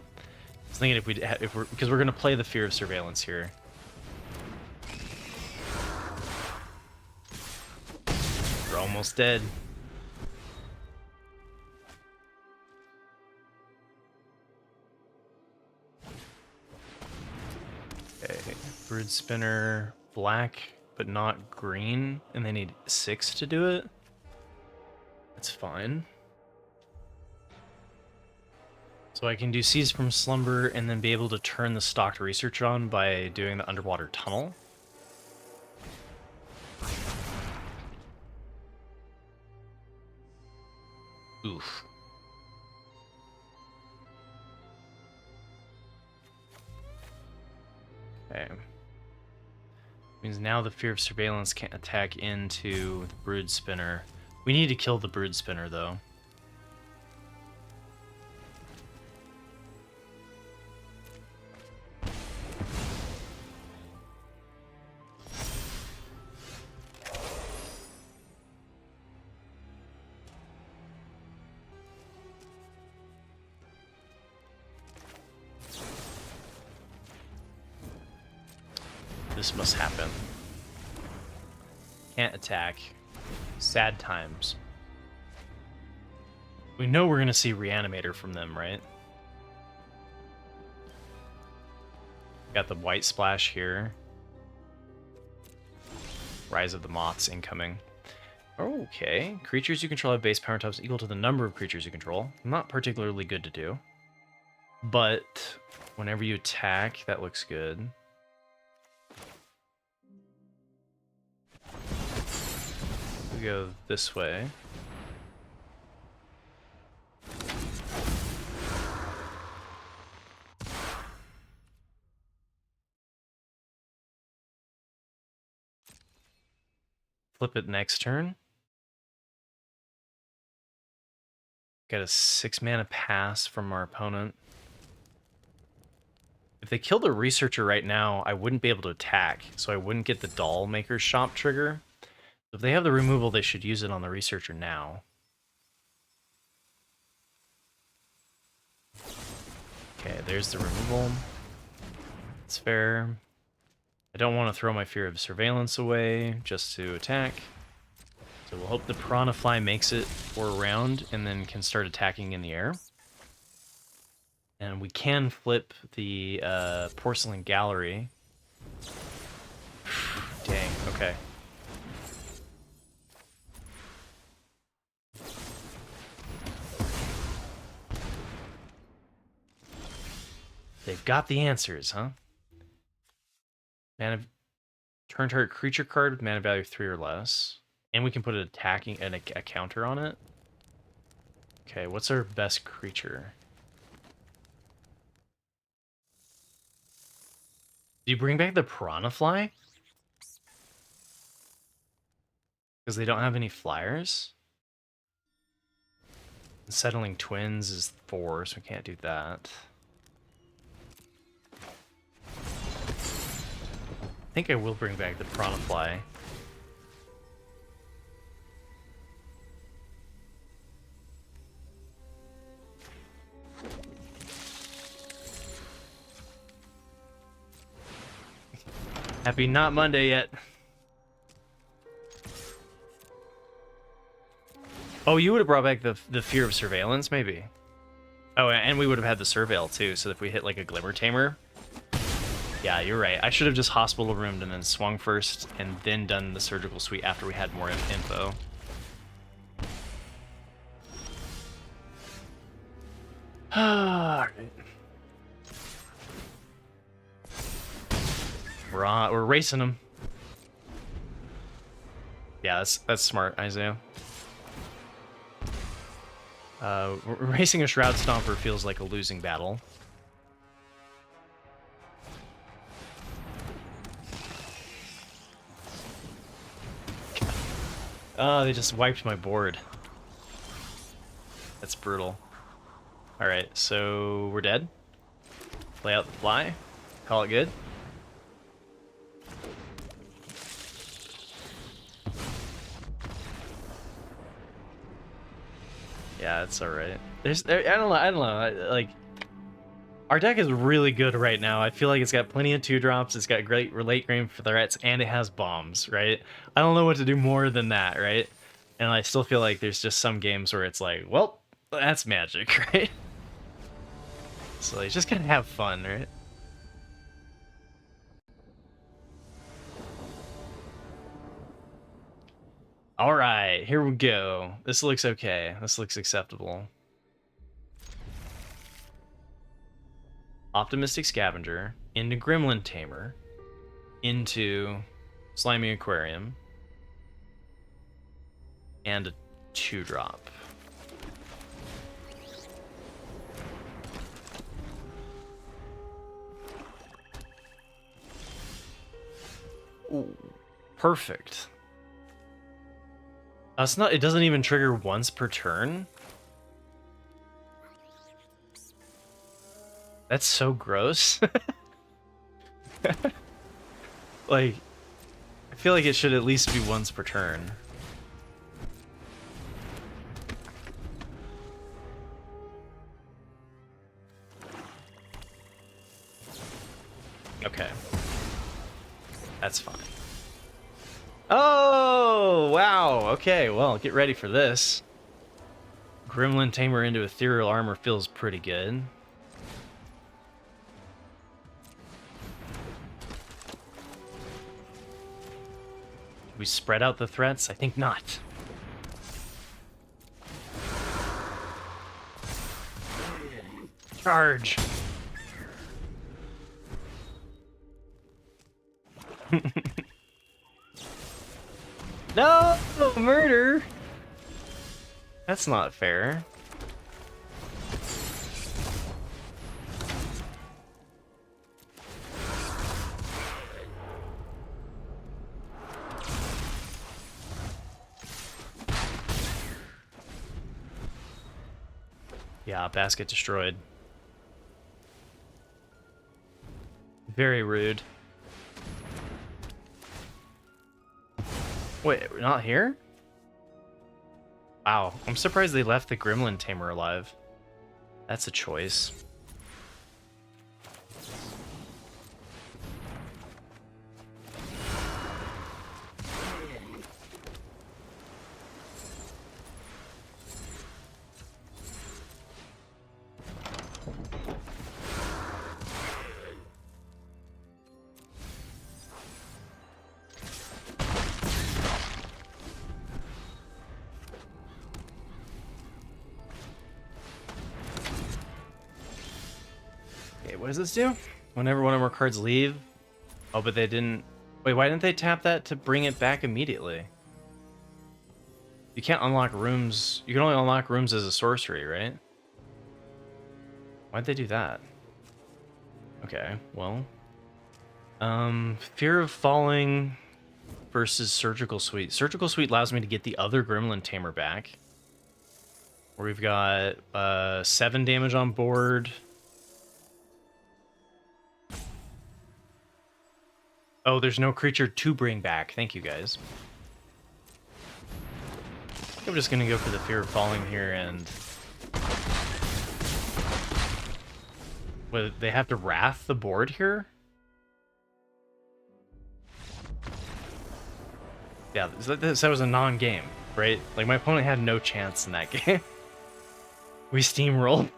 was thinking because we're going to play the Fear of Surveillance here. We're almost dead. Okay, Brood Spinner, black, but not green, and they need 6 to do it. That's fine. So I can do Seize from Slumber and then be able to turn the stocked research on by doing the underwater tunnel. Oof. Okay. Means now the Fear of Surveillance can't attack into the Brood Spinner. We need to kill the Brood Spinner, though. This must happen. Can't attack. Sad times. We know we're going to see Reanimator from them, right? Got the white splash here. Rise of the Moths incoming. Okay. Creatures you control have base power types equal to the number of creatures you control. Not particularly good to do. But whenever you attack, that looks good. We go this way. Flip it next turn. Got a 6-mana pass from our opponent. If they kill the Researcher right now, I wouldn't be able to attack, so I wouldn't get the Doll Maker's Shop trigger. If they have the removal, they should use it on the Researcher now. Okay, there's the removal. It's fair. I don't want to throw my Fear of Surveillance away just to attack. So we'll hope the Piranha Fly makes it for a round and then can start attacking in the air. And we can flip the Porcelain Gallery. Dang, okay. They've got the answers, huh? Turn target creature card with mana value 3 or less. And we can put an attacking and a counter on it. Okay, what's our best creature? Do you bring back the Piranha Fly? Because they don't have any flyers? Settling Twins is 4, so we can't do that. I think I will bring back the Piranha Fly. Happy not Monday yet. Oh, you would have brought back the Fear of Surveillance, maybe. Oh, and we would have had the Surveil too, so if we hit like a Glimmer Tamer. Yeah, you're right. I should have just hospital roomed and then swung first and then done the surgical suite after we had more info. Alright. We're racing them. Yeah, that's smart, Isaiah. Racing a Shroud Stomper feels like a losing battle. Oh, they just wiped my board. That's brutal. Alright, so we're dead. Play out the fly. Call it good. Yeah, it's alright. I don't know. Like, our deck is really good right now. I feel like it's got plenty of 2-drops, it's got great late game threats, and it has bombs, right? I don't know what to do more than that, right? And I still feel like there's just some games where it's like, well, that's Magic, right? So you just gotta have fun, right? Alright, here we go. This looks okay. This looks acceptable. Optimistic Scavenger, into Gremlin Tamer, into Slimy Aquarium, and a 2-drop. Ooh, perfect. It's not. It doesn't even trigger once per turn. That's so gross. Like, I feel like it should at least be once per turn. Okay. That's fine. Oh, wow. Okay, well, get ready for this. Gremlin Tamer into Ethereal Armor feels pretty good. We spread out the threats? I think not. Charge! No! Murder! That's not fair. Yeah, basket destroyed. Very rude. Wait, we're not here? Wow, I'm surprised they left the Gremlin Tamer alive. That's a choice. What does this do? Whenever one of our cards leave? Oh, but they didn't... Wait, why didn't they tap that to bring it back immediately? You can't unlock rooms... You can only unlock rooms as a sorcery, right? Why'd they do that? Okay, well... Fear of Falling versus Surgical Suite. Surgical Suite allows me to get the other Gremlin Tamer back. Where we've got 7 damage on board... Oh, there's no creature to bring back. Thank you, guys. I think I'm just going to go for the Fear of Falling here and... What, they have to Wrath the board here? Yeah, that was a non-game, right? Like, my opponent had no chance in that game. We steamrolled.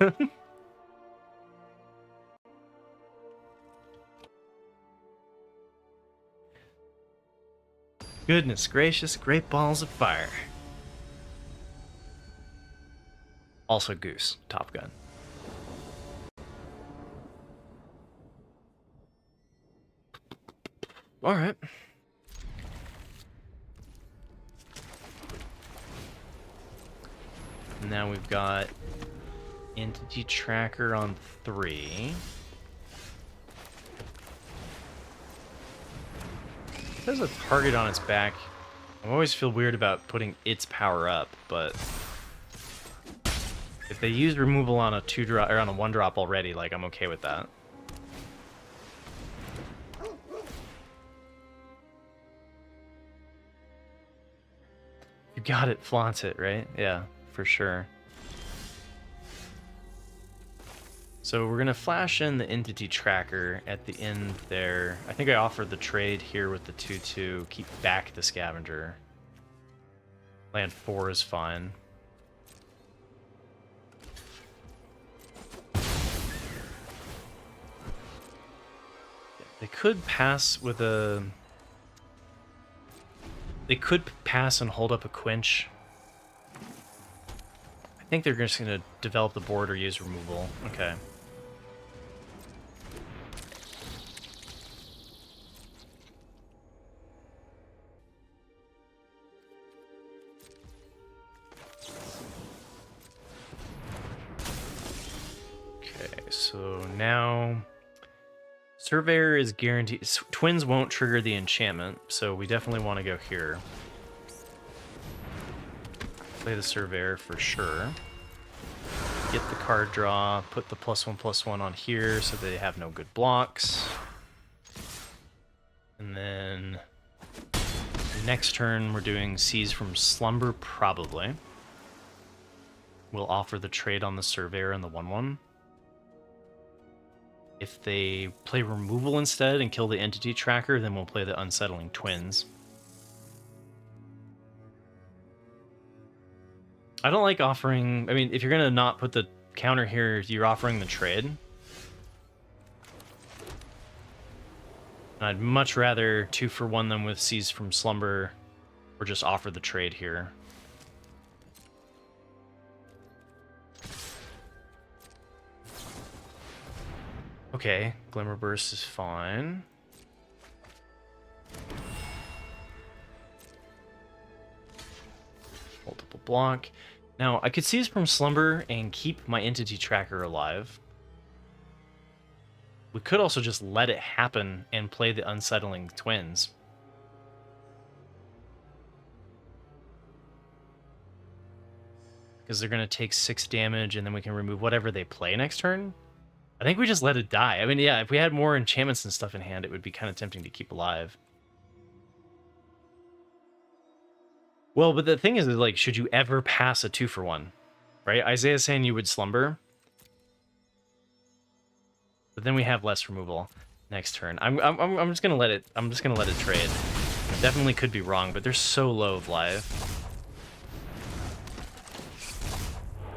Goodness gracious, great balls of fire. Also Goose, Top Gun. All right. Now we've got Entity Tracker on 3. There's a target on its back. I always feel weird about putting its power up, but if they use removal on a 2-drop or on a 1-drop already, like, I'm okay with that. You got it, flaunt it, right? Yeah, for sure. So we're gonna flash in the Entity Tracker at the end there. I think I offered the trade here with the 2/2. Keep back the Scavenger. Land 4 is fine. They could pass with a... They could pass and hold up a Quench. I think they're just going to develop the board or use removal. Okay. Okay, so now... Surveyor is guaranteed. Twins won't trigger the enchantment, so we definitely want to go here. Play the Surveyor for sure. Get the card draw, put the +1/+1 on here so they have no good blocks. And then next turn we're doing Seize from Slumber, probably. We'll offer the trade on the Surveyor and the 1/1. If they play removal instead and kill the Entity Tracker, then we'll play the Unsettling Twins. I don't like offering... I mean, if you're going to not put the counter here, you're offering the trade. And I'd much rather 2-for-1 them with Seize from Slumber or just offer the trade here. Okay, Glimmer Burst is fine. Multiple block. Now, I could Seize from Slumber and keep my Entity Tracker alive. We could also just let it happen and play the Unsettling Twins. Because they're going to take 6 damage and then we can remove whatever they play next turn. I think we just let it die. I mean, yeah, if we had more enchantments and stuff in hand, it would be kind of tempting to keep alive. Well, but the thing is, like, should you ever pass a 2-for-1? Right? Isaiah's saying you would Slumber. But then we have less removal next turn. I'm just gonna let it. I'm just gonna let it trade. Definitely could be wrong, but they're so low of life.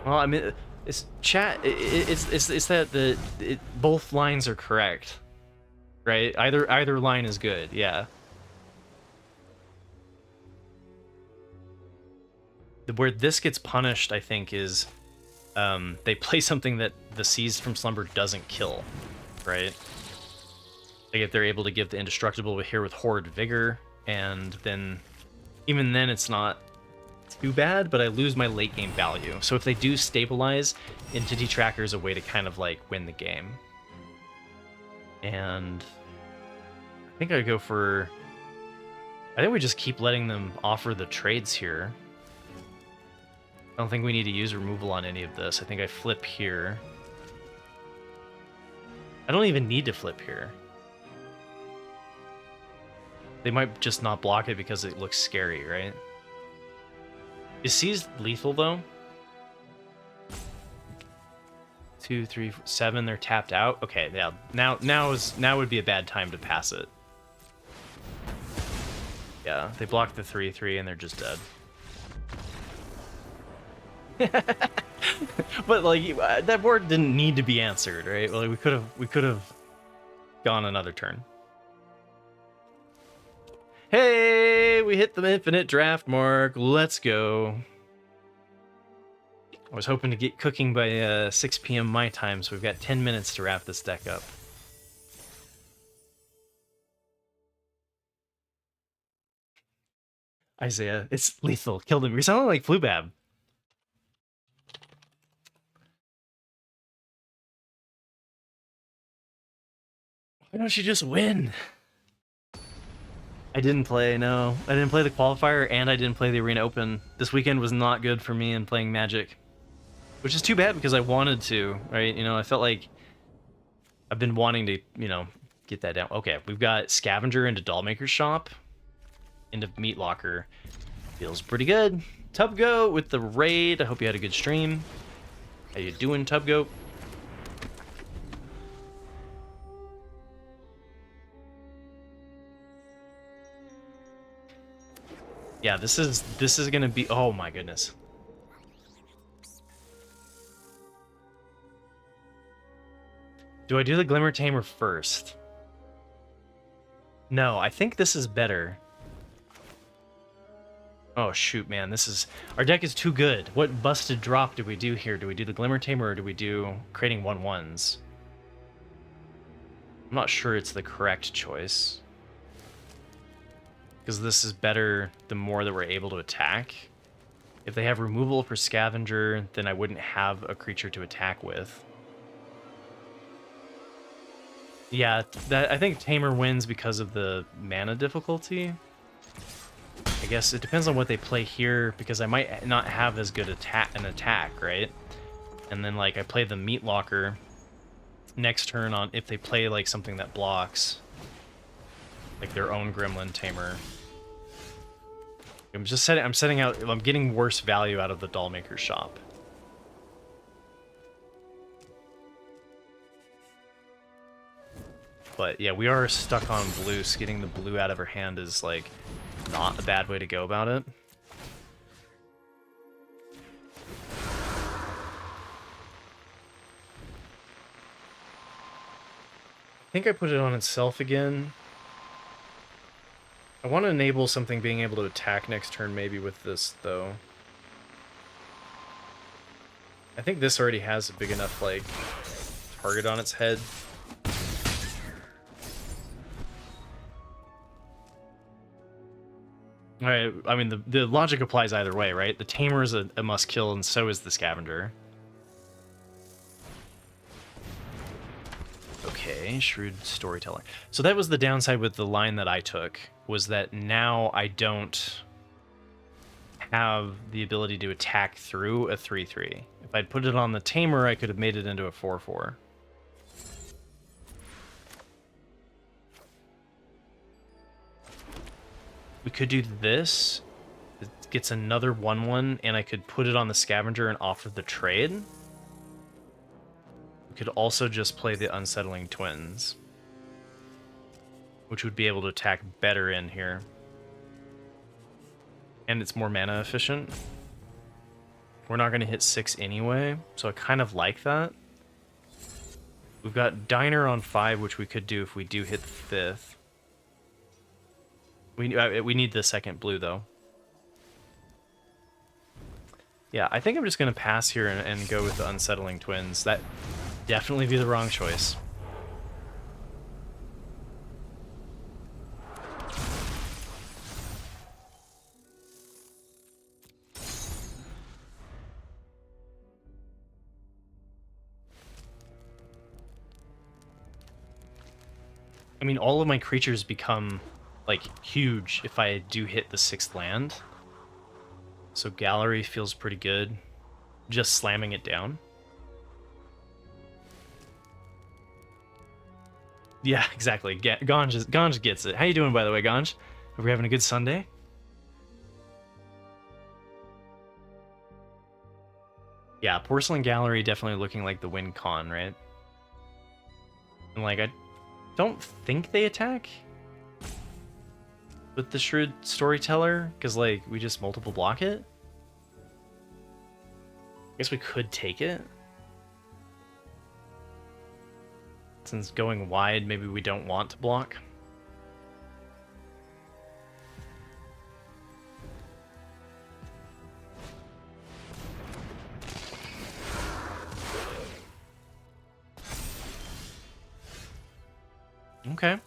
Well, I mean, it's chat. It's that both lines are correct, right? Either line is good. Yeah. Where this gets punished, I think, is they play something that the Seize from Slumber doesn't kill, right? Like if they're able to give the Indestructible here with Horrid Vigor, and then even then it's not too bad, but I lose my late game value. So if they do stabilize, Entity Tracker is a way to kind of like win the game. And I think I go for... I think we just keep letting them offer the trades here. I don't think we need to use removal on any of this. I think I flip here. I don't even need to flip here. They might just not block it because it looks scary, right? Is Seize lethal, though? 2, 3, 7, they're tapped out? Okay, yeah. Now would be a bad time to pass it. Yeah, they block the 3/3 and they're just dead. But like that board didn't need to be answered, right? Well, we could have gone another turn. Hey, we hit the infinite draft mark. Let's go. I was hoping to get cooking by 6 p.m. my time, so we've got 10 minutes to wrap this deck up. Isaiah, it's lethal. Killed him. You're sounding like Flubab. Why don't you just win? I didn't play, no. I didn't play the qualifier, and I didn't play the Arena Open. This weekend was not good for me in playing Magic. Which is too bad, because I wanted to, right? You know, I felt like I've been wanting to, you know, get that down. Okay, we've got Scavenger into Dollmaker's Shop, into Meat Locker. Feels pretty good. Tubgo with the raid. I hope you had a good stream. How you doing, Tubgo? Yeah, this is gonna be, oh my goodness. Do I do the Glimmer Tamer first? No, I think this is better. Oh shoot, man, this is, our deck is too good. What busted drop do we do here? Do we do the Glimmer Tamer or do we do creating 1/1s? I'm not sure it's the correct choice. Because this is better the more that we're able to attack. If they have removal for Scavenger, then I wouldn't have a creature to attack with. Yeah, that I think Tamer wins because of the mana difficulty. I guess it depends on what they play here, because I might not have as good an attack, right? And then like I play the Meat Locker next turn on if they play like something that blocks, like their own Gremlin Tamer. I'm setting out, I'm getting worse value out of the Dollmaker's Shop. But yeah, we are stuck on blue, so getting the blue out of her hand is like not a bad way to go about it. I think I put it on itself again. I want to enable something being able to attack next turn maybe with this, though. I think this already has a big enough, like, target on its head. Alright, I mean, the logic applies either way, right? The Tamer is a must-kill, and so is the Scavenger. Okay, Shrewd Storyteller. So that was the downside with the line that I took, was that now I don't have the ability to attack through a 3/3. If I'd put it on the Tamer, I could have made it into a 4/4. We could do this. It gets another 1/1, and I could put it on the Scavenger and offer the trade. We could also just play the Unsettling Twins, which would be able to attack better in here. And it's more mana efficient. We're not going to hit 6 anyway, so I kind of like that. We've got Diner on 5, which we could do if we do hit the 5th. We need the second blue, though. Yeah, I think I'm just going to pass here and go with the Unsettling Twins. That definitely be the wrong choice. I mean, all of my creatures become, like, huge if I do hit the 6th land. So Gallery feels pretty good. Just slamming it down. Yeah, exactly. Ganj gets it. How you doing, by the way, Ganj? Hope you're having a good Sunday. Yeah, Porcelain Gallery definitely looking like the win con, right? And, like, I don't think they attack with the Shrewd Storyteller, because, like, we just multiple block it. I guess we could take it. Since going wide, maybe we don't want to block. Okay.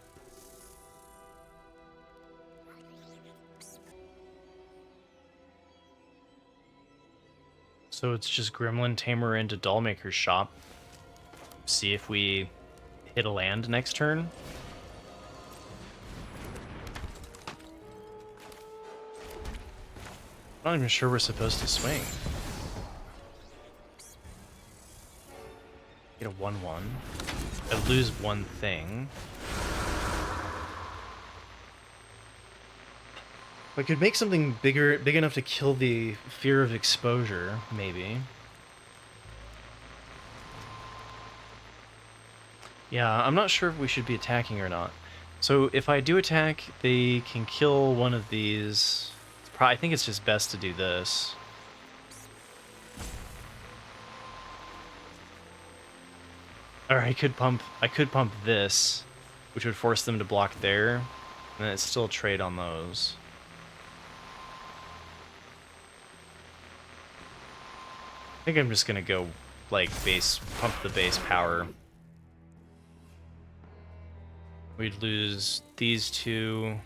So it's just Gremlin Tamer into Dollmaker's shop. See if we hit a land next turn. I'm not even sure we're supposed to swing. Get a 1/1. I lose one thing. I could make something big enough to kill the fear of exposure, maybe. Yeah, I'm not sure if we should be attacking or not. So if I do attack, they can kill one of these. I think it's just best to do this. Or I could pump this, which would force them to block there, and then it's still trade on those. I think I'm just gonna go like pump the base power. We'd lose these two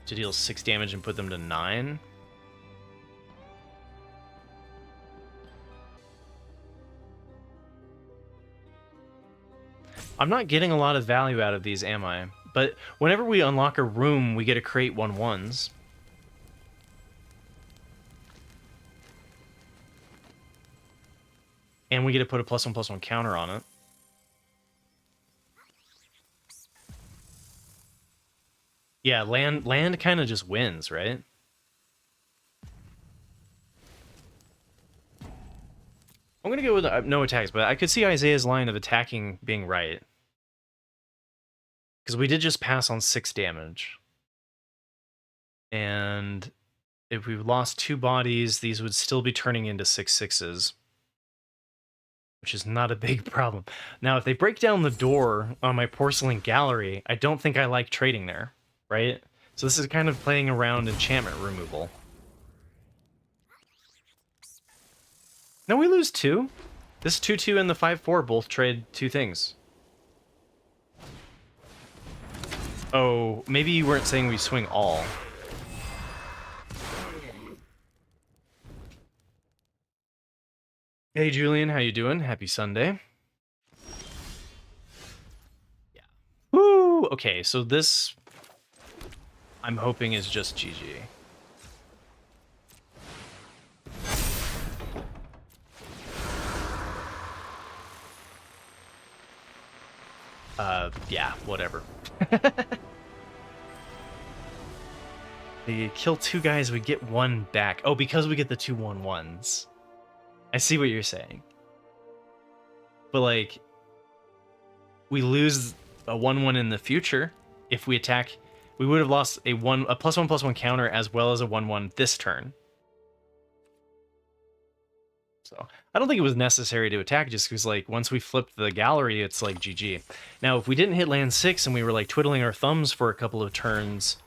to deal 6 damage and put them to 9. I'm not getting a lot of value out of these, am I? But whenever we unlock a room, we get to create 1/1s. And we get to put a +1/+1 counter on it. Yeah, land kind of just wins, right? I'm going to go with no attacks, but I could see Isaiah's line of attacking being right. Because we did just pass on 6 damage. And if we lost 2 bodies, these would still be turning into 6/6s. Which is not a big problem. Now, if they break down the door on my porcelain gallery, I don't think I like trading there, right? So this is kind of playing around enchantment removal. No, we lose 2. This 2/2 and the 5/4 both trade 2 things. Oh, maybe you weren't saying we swing all. Hey, Julian, how you doing? Happy Sunday. Yeah. Woo! Okay, so this, I'm hoping, is just GG. Yeah, whatever. They kill 2 guys, we get 1 back. Oh, because we get the 2 1/1s. I see what you're saying. But, like, we lose a 1/1 in the future. If we attack, we would have lost a +1/+1 counter as well as a 1/1 this turn. So I don't think it was necessary to attack just because, like, once we flipped the gallery, it's like GG. Now, if we didn't hit land 6 and we were, like, twiddling our thumbs for a couple of turns,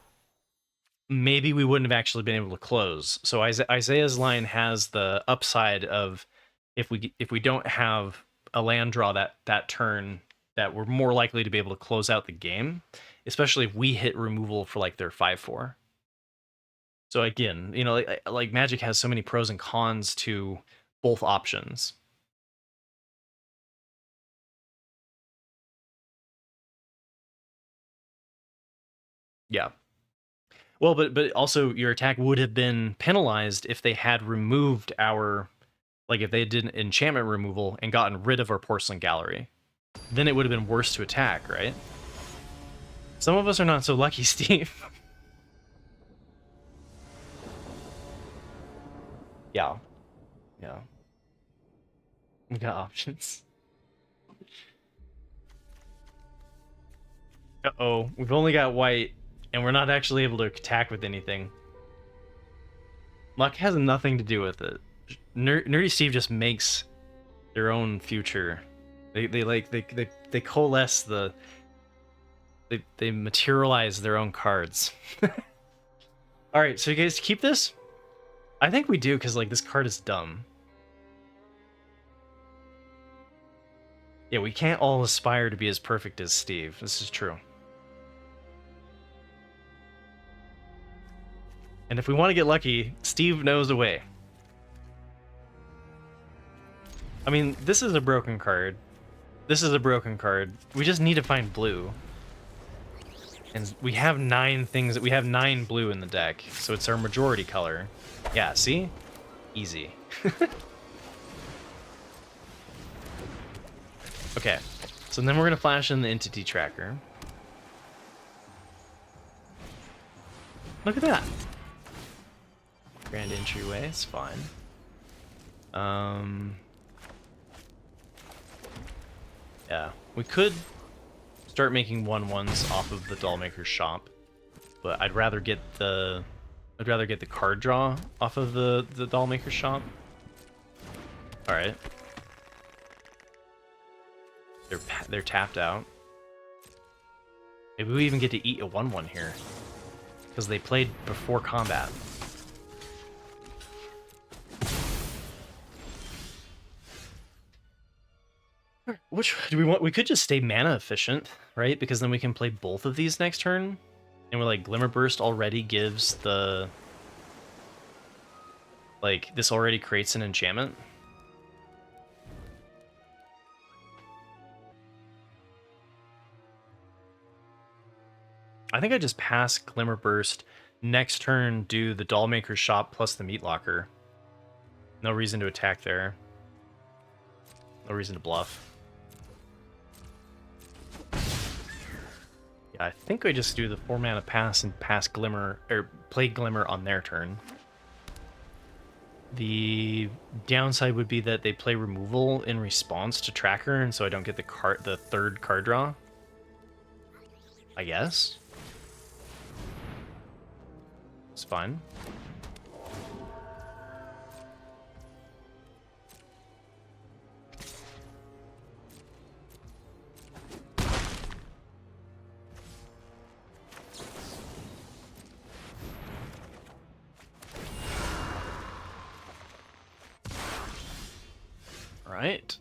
maybe we wouldn't have actually been able to close. So Isaiah's line has the upside of if we don't have a land draw that turn, that we're more likely to be able to close out the game, especially if we hit removal for like their 5/4. So again, you know, like Magic has so many pros and cons to both options. Yeah. Well, but also your attack would have been penalized if they had removed our, like if they did an enchantment removal and gotten rid of our porcelain gallery. Then it would have been worse to attack, right? Some of us are not so lucky, Steve. Yeah. Yeah. We got options. Uh-oh. We've only got white, and we're not actually able to attack with anything. Luck has nothing to do with it. Nerdy Steve just makes their own future. They coalesce the... They materialize their own cards. Alright, so you guys keep this? I think we do, because, like, this card is dumb. Yeah, we can't all aspire to be as perfect as Steve. This is true. And if we want to get lucky, Steve knows a way. I mean, this is a broken card. This is a broken card. We just need to find blue. And we have 9 things. We have 9 blue in the deck, so it's our majority color. Yeah, see? Easy. Okay, so then we're going to flash in the entity tracker. Look at that. Grand entryway, it's fine. Yeah, we could start making 1/1s off of the Dollmaker's shop, but I'd rather get the card draw off of the Dollmaker's shop. All right. They're tapped out. Maybe we even get to eat a 1/1 here, because they played before combat. Which do we want? We could just stay mana efficient, right? Because then we can play both of these next turn, and we're like Glimmer Burst already gives the this already creates an enchantment. I think I just pass Glimmer Burst. Next turn, do the Dollmaker's Shop plus the Meat Locker. No reason to attack there. No reason to bluff. Yeah, I think I just do the 4 mana pass and pass Glimmer, or play Glimmer on their turn. The downside would be that they play removal in response to Tracker, and so I don't get the third card draw. I guess. It's fine. Alright.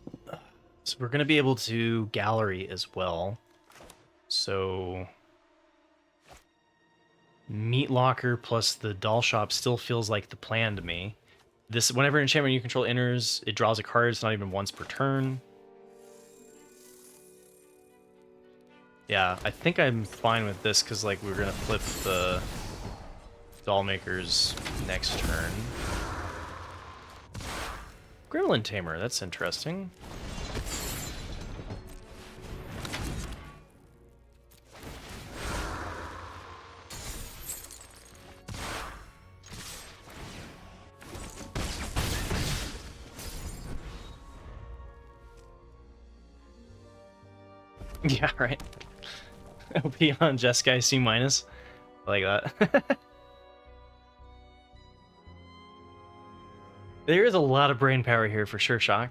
So we're going to be able to gallery as well. So Meat Locker plus the Doll Shop still feels like the plan to me. This, whenever enchantment you control enters, it draws a card. It's not even once per turn. Yeah, I think I'm fine with this because like we're gonna flip the Dollmakers next turn. Gremlin Tamer, that's interesting. Yeah, right. OP on Jeskai C-. I like that. There is a lot of brain power here for sure, Shock.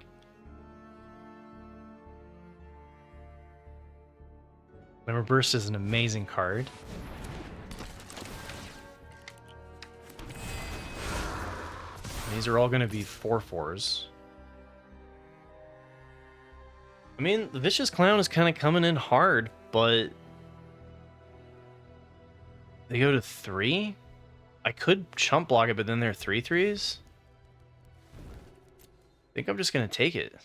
Glimmer Burst is an amazing card. And these are all going to be 4/4s. I mean, the Vicious Clown is kind of coming in hard, but they go to 3? I could chump block it, but then they're 3/3s. I think I'm just going to take it.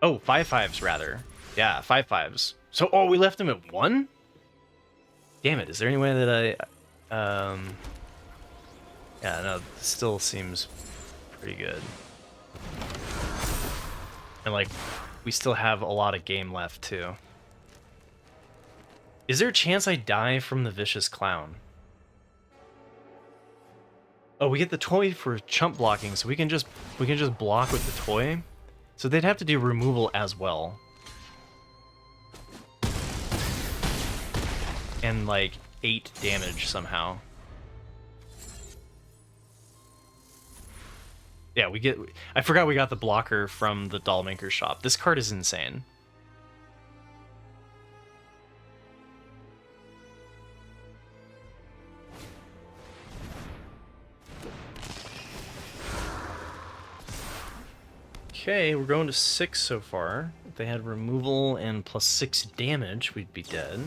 Oh, 5/5s rather. Yeah, 5/5s. So, oh, we left him at 1? Damn it, is there any way that I... Yeah, no, this still seems pretty good. And, like, we still have a lot of game left, too. Is there a chance I die from the Vicious Clown? Oh, we get the toy for chump blocking, so we can just block with the toy. So they'd have to do removal as well. And, like, 8 damage somehow. Yeah, we get... I forgot we got the blocker from the Dollmaker's shop. This card is insane. Okay, we're going to 6 so far. If they had removal and +6 damage, we'd be dead.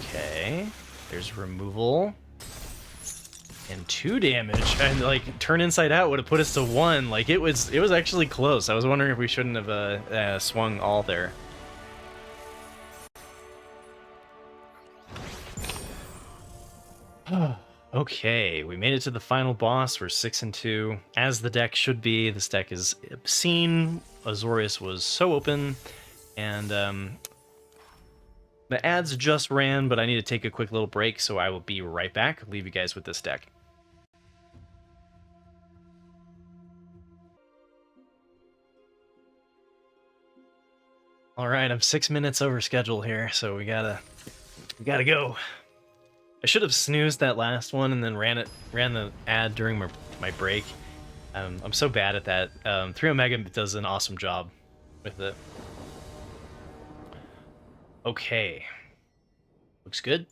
Okay, there's removal and 2 damage, and like turn inside out would have put us to 1. Like it was actually close. I was wondering if we shouldn't have swung all there. Okay, we made it to the final boss. We're 6-2, as the deck should be. This deck is obscene. Azorius was so open, and the ads just ran, but I need to take a quick little break, so I will be right back. Leave you guys with this deck. All right, I'm 6 minutes over schedule here, so we gotta go. I should have snoozed that last one and then ran the ad during my break. I'm so bad at that. 3 Omega does an awesome job with it. Okay, looks good.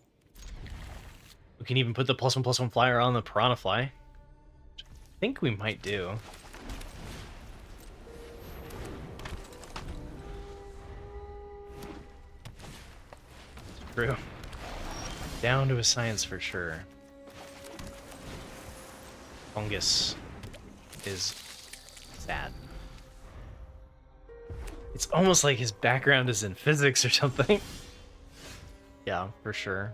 We can even put the +1/+1 flyer on the Piranha Fly. Which I think we might do. True. Down to a science for sure. Fungus is sad. It's almost like his background is in physics or something. Yeah, for sure.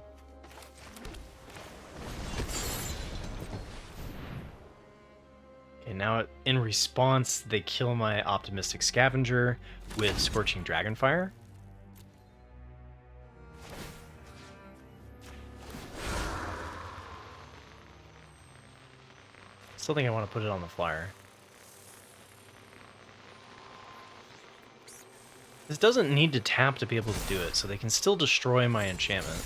Okay, now in response, they kill my Optimistic Scavenger with Scorching Dragonfire. Still think I want to put it on the flyer. This doesn't need to tap to be able to do it, so they can still destroy my enchantment.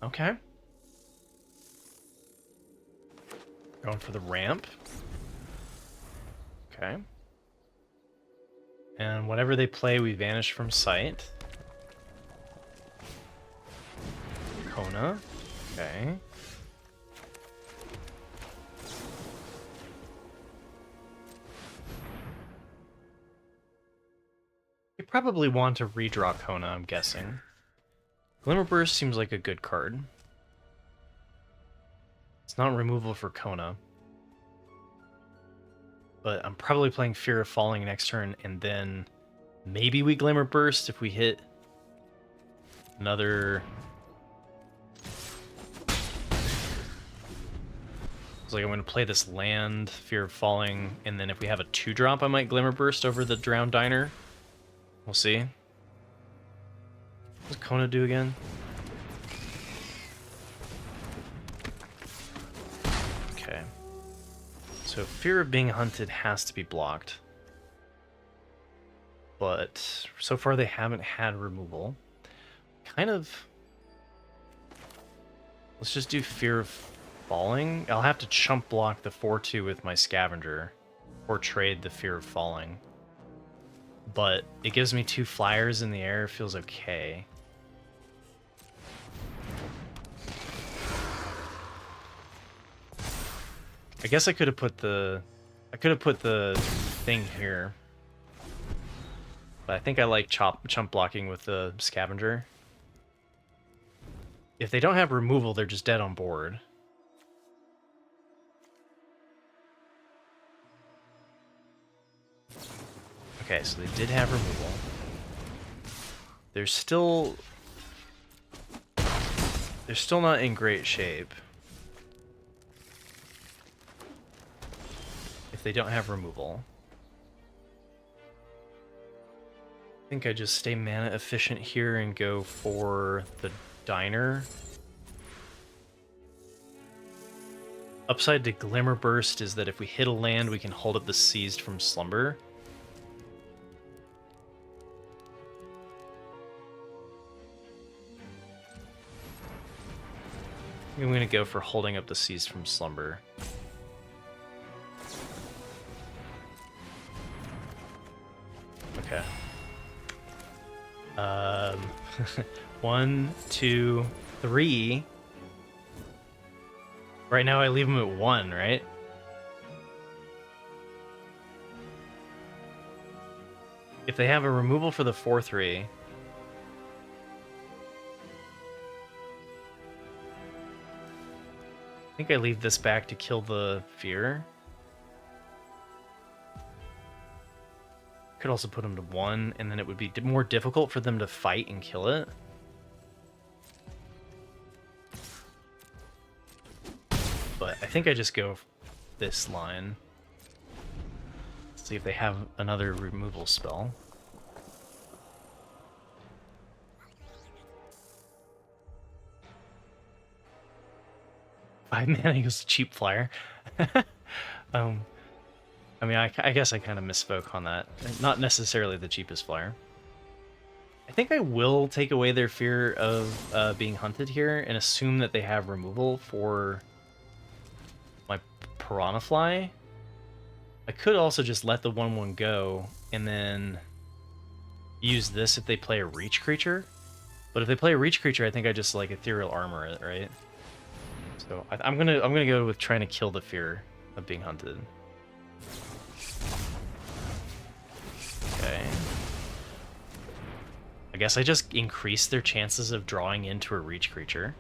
Okay. Going for the ramp. Okay. And whatever they play, we vanish from sight. Kona. Okay. You probably want to redraw Kona, I'm guessing. Glimmerburst seems like a good card. It's not removal for Kona. But I'm probably playing Fear of Falling next turn, and then maybe we Glimmerburst if we hit another... It's like I'm going to play this land, Fear of Falling, and then if we have a 2-drop, I might Glimmerburst over the Drowned Diner. We'll see. What does Kona do again? Okay. So Fear of Being Hunted has to be blocked. But so far they haven't had removal. Kind of... Let's just do Fear of Falling. I'll have to chump block the 4/2 with my Scavenger. Or trade the Fear of Falling. But it gives me 2 flyers in the air. Feels okay. I guess I could have put the thing here. But I think I like chump blocking with the Scavenger. If they don't have removal, they're just dead on board. Okay, so they did have removal. They're still not in great shape. If they don't have removal. I think I just stay mana efficient here and go for the Diner. Upside to Glimmerburst is that if we hit a land, we can hold up the Seized from Slumber. I'm going to go for holding up the Seized from Slumber. Okay. 1, 2, 3. Right now I leave them at 1, right? If they have a removal for the 4/3, I think I leave this back to kill the fear. Could also put them to 1, and then it would be more difficult for them to fight and kill it. But I think I just go this line. See if they have another removal spell. Five mana equals cheap flyer. I mean, I guess I kind of misspoke on that. Not necessarily the cheapest flyer. I think I will take away their fear of being hunted here and assume that they have removal for my Piranha Fly. I could also just let the 1/1 go and then use this if they play a reach creature. But if they play a reach creature, I think I just like Ethereal Armor it, right? So I'm gonna go with trying to kill the fear of being hunted. Okay. I guess I just increase their chances of drawing into a reach creature.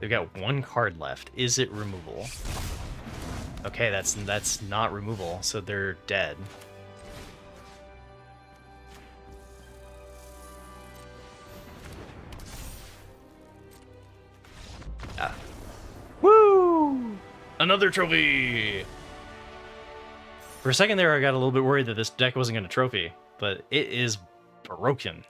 They've got 1 card left. Is it removal? Okay, that's not removal, so they're dead. Yeah. Woo! Another trophy! For a second there, I got a little bit worried that this deck wasn't going to trophy, but it is broken.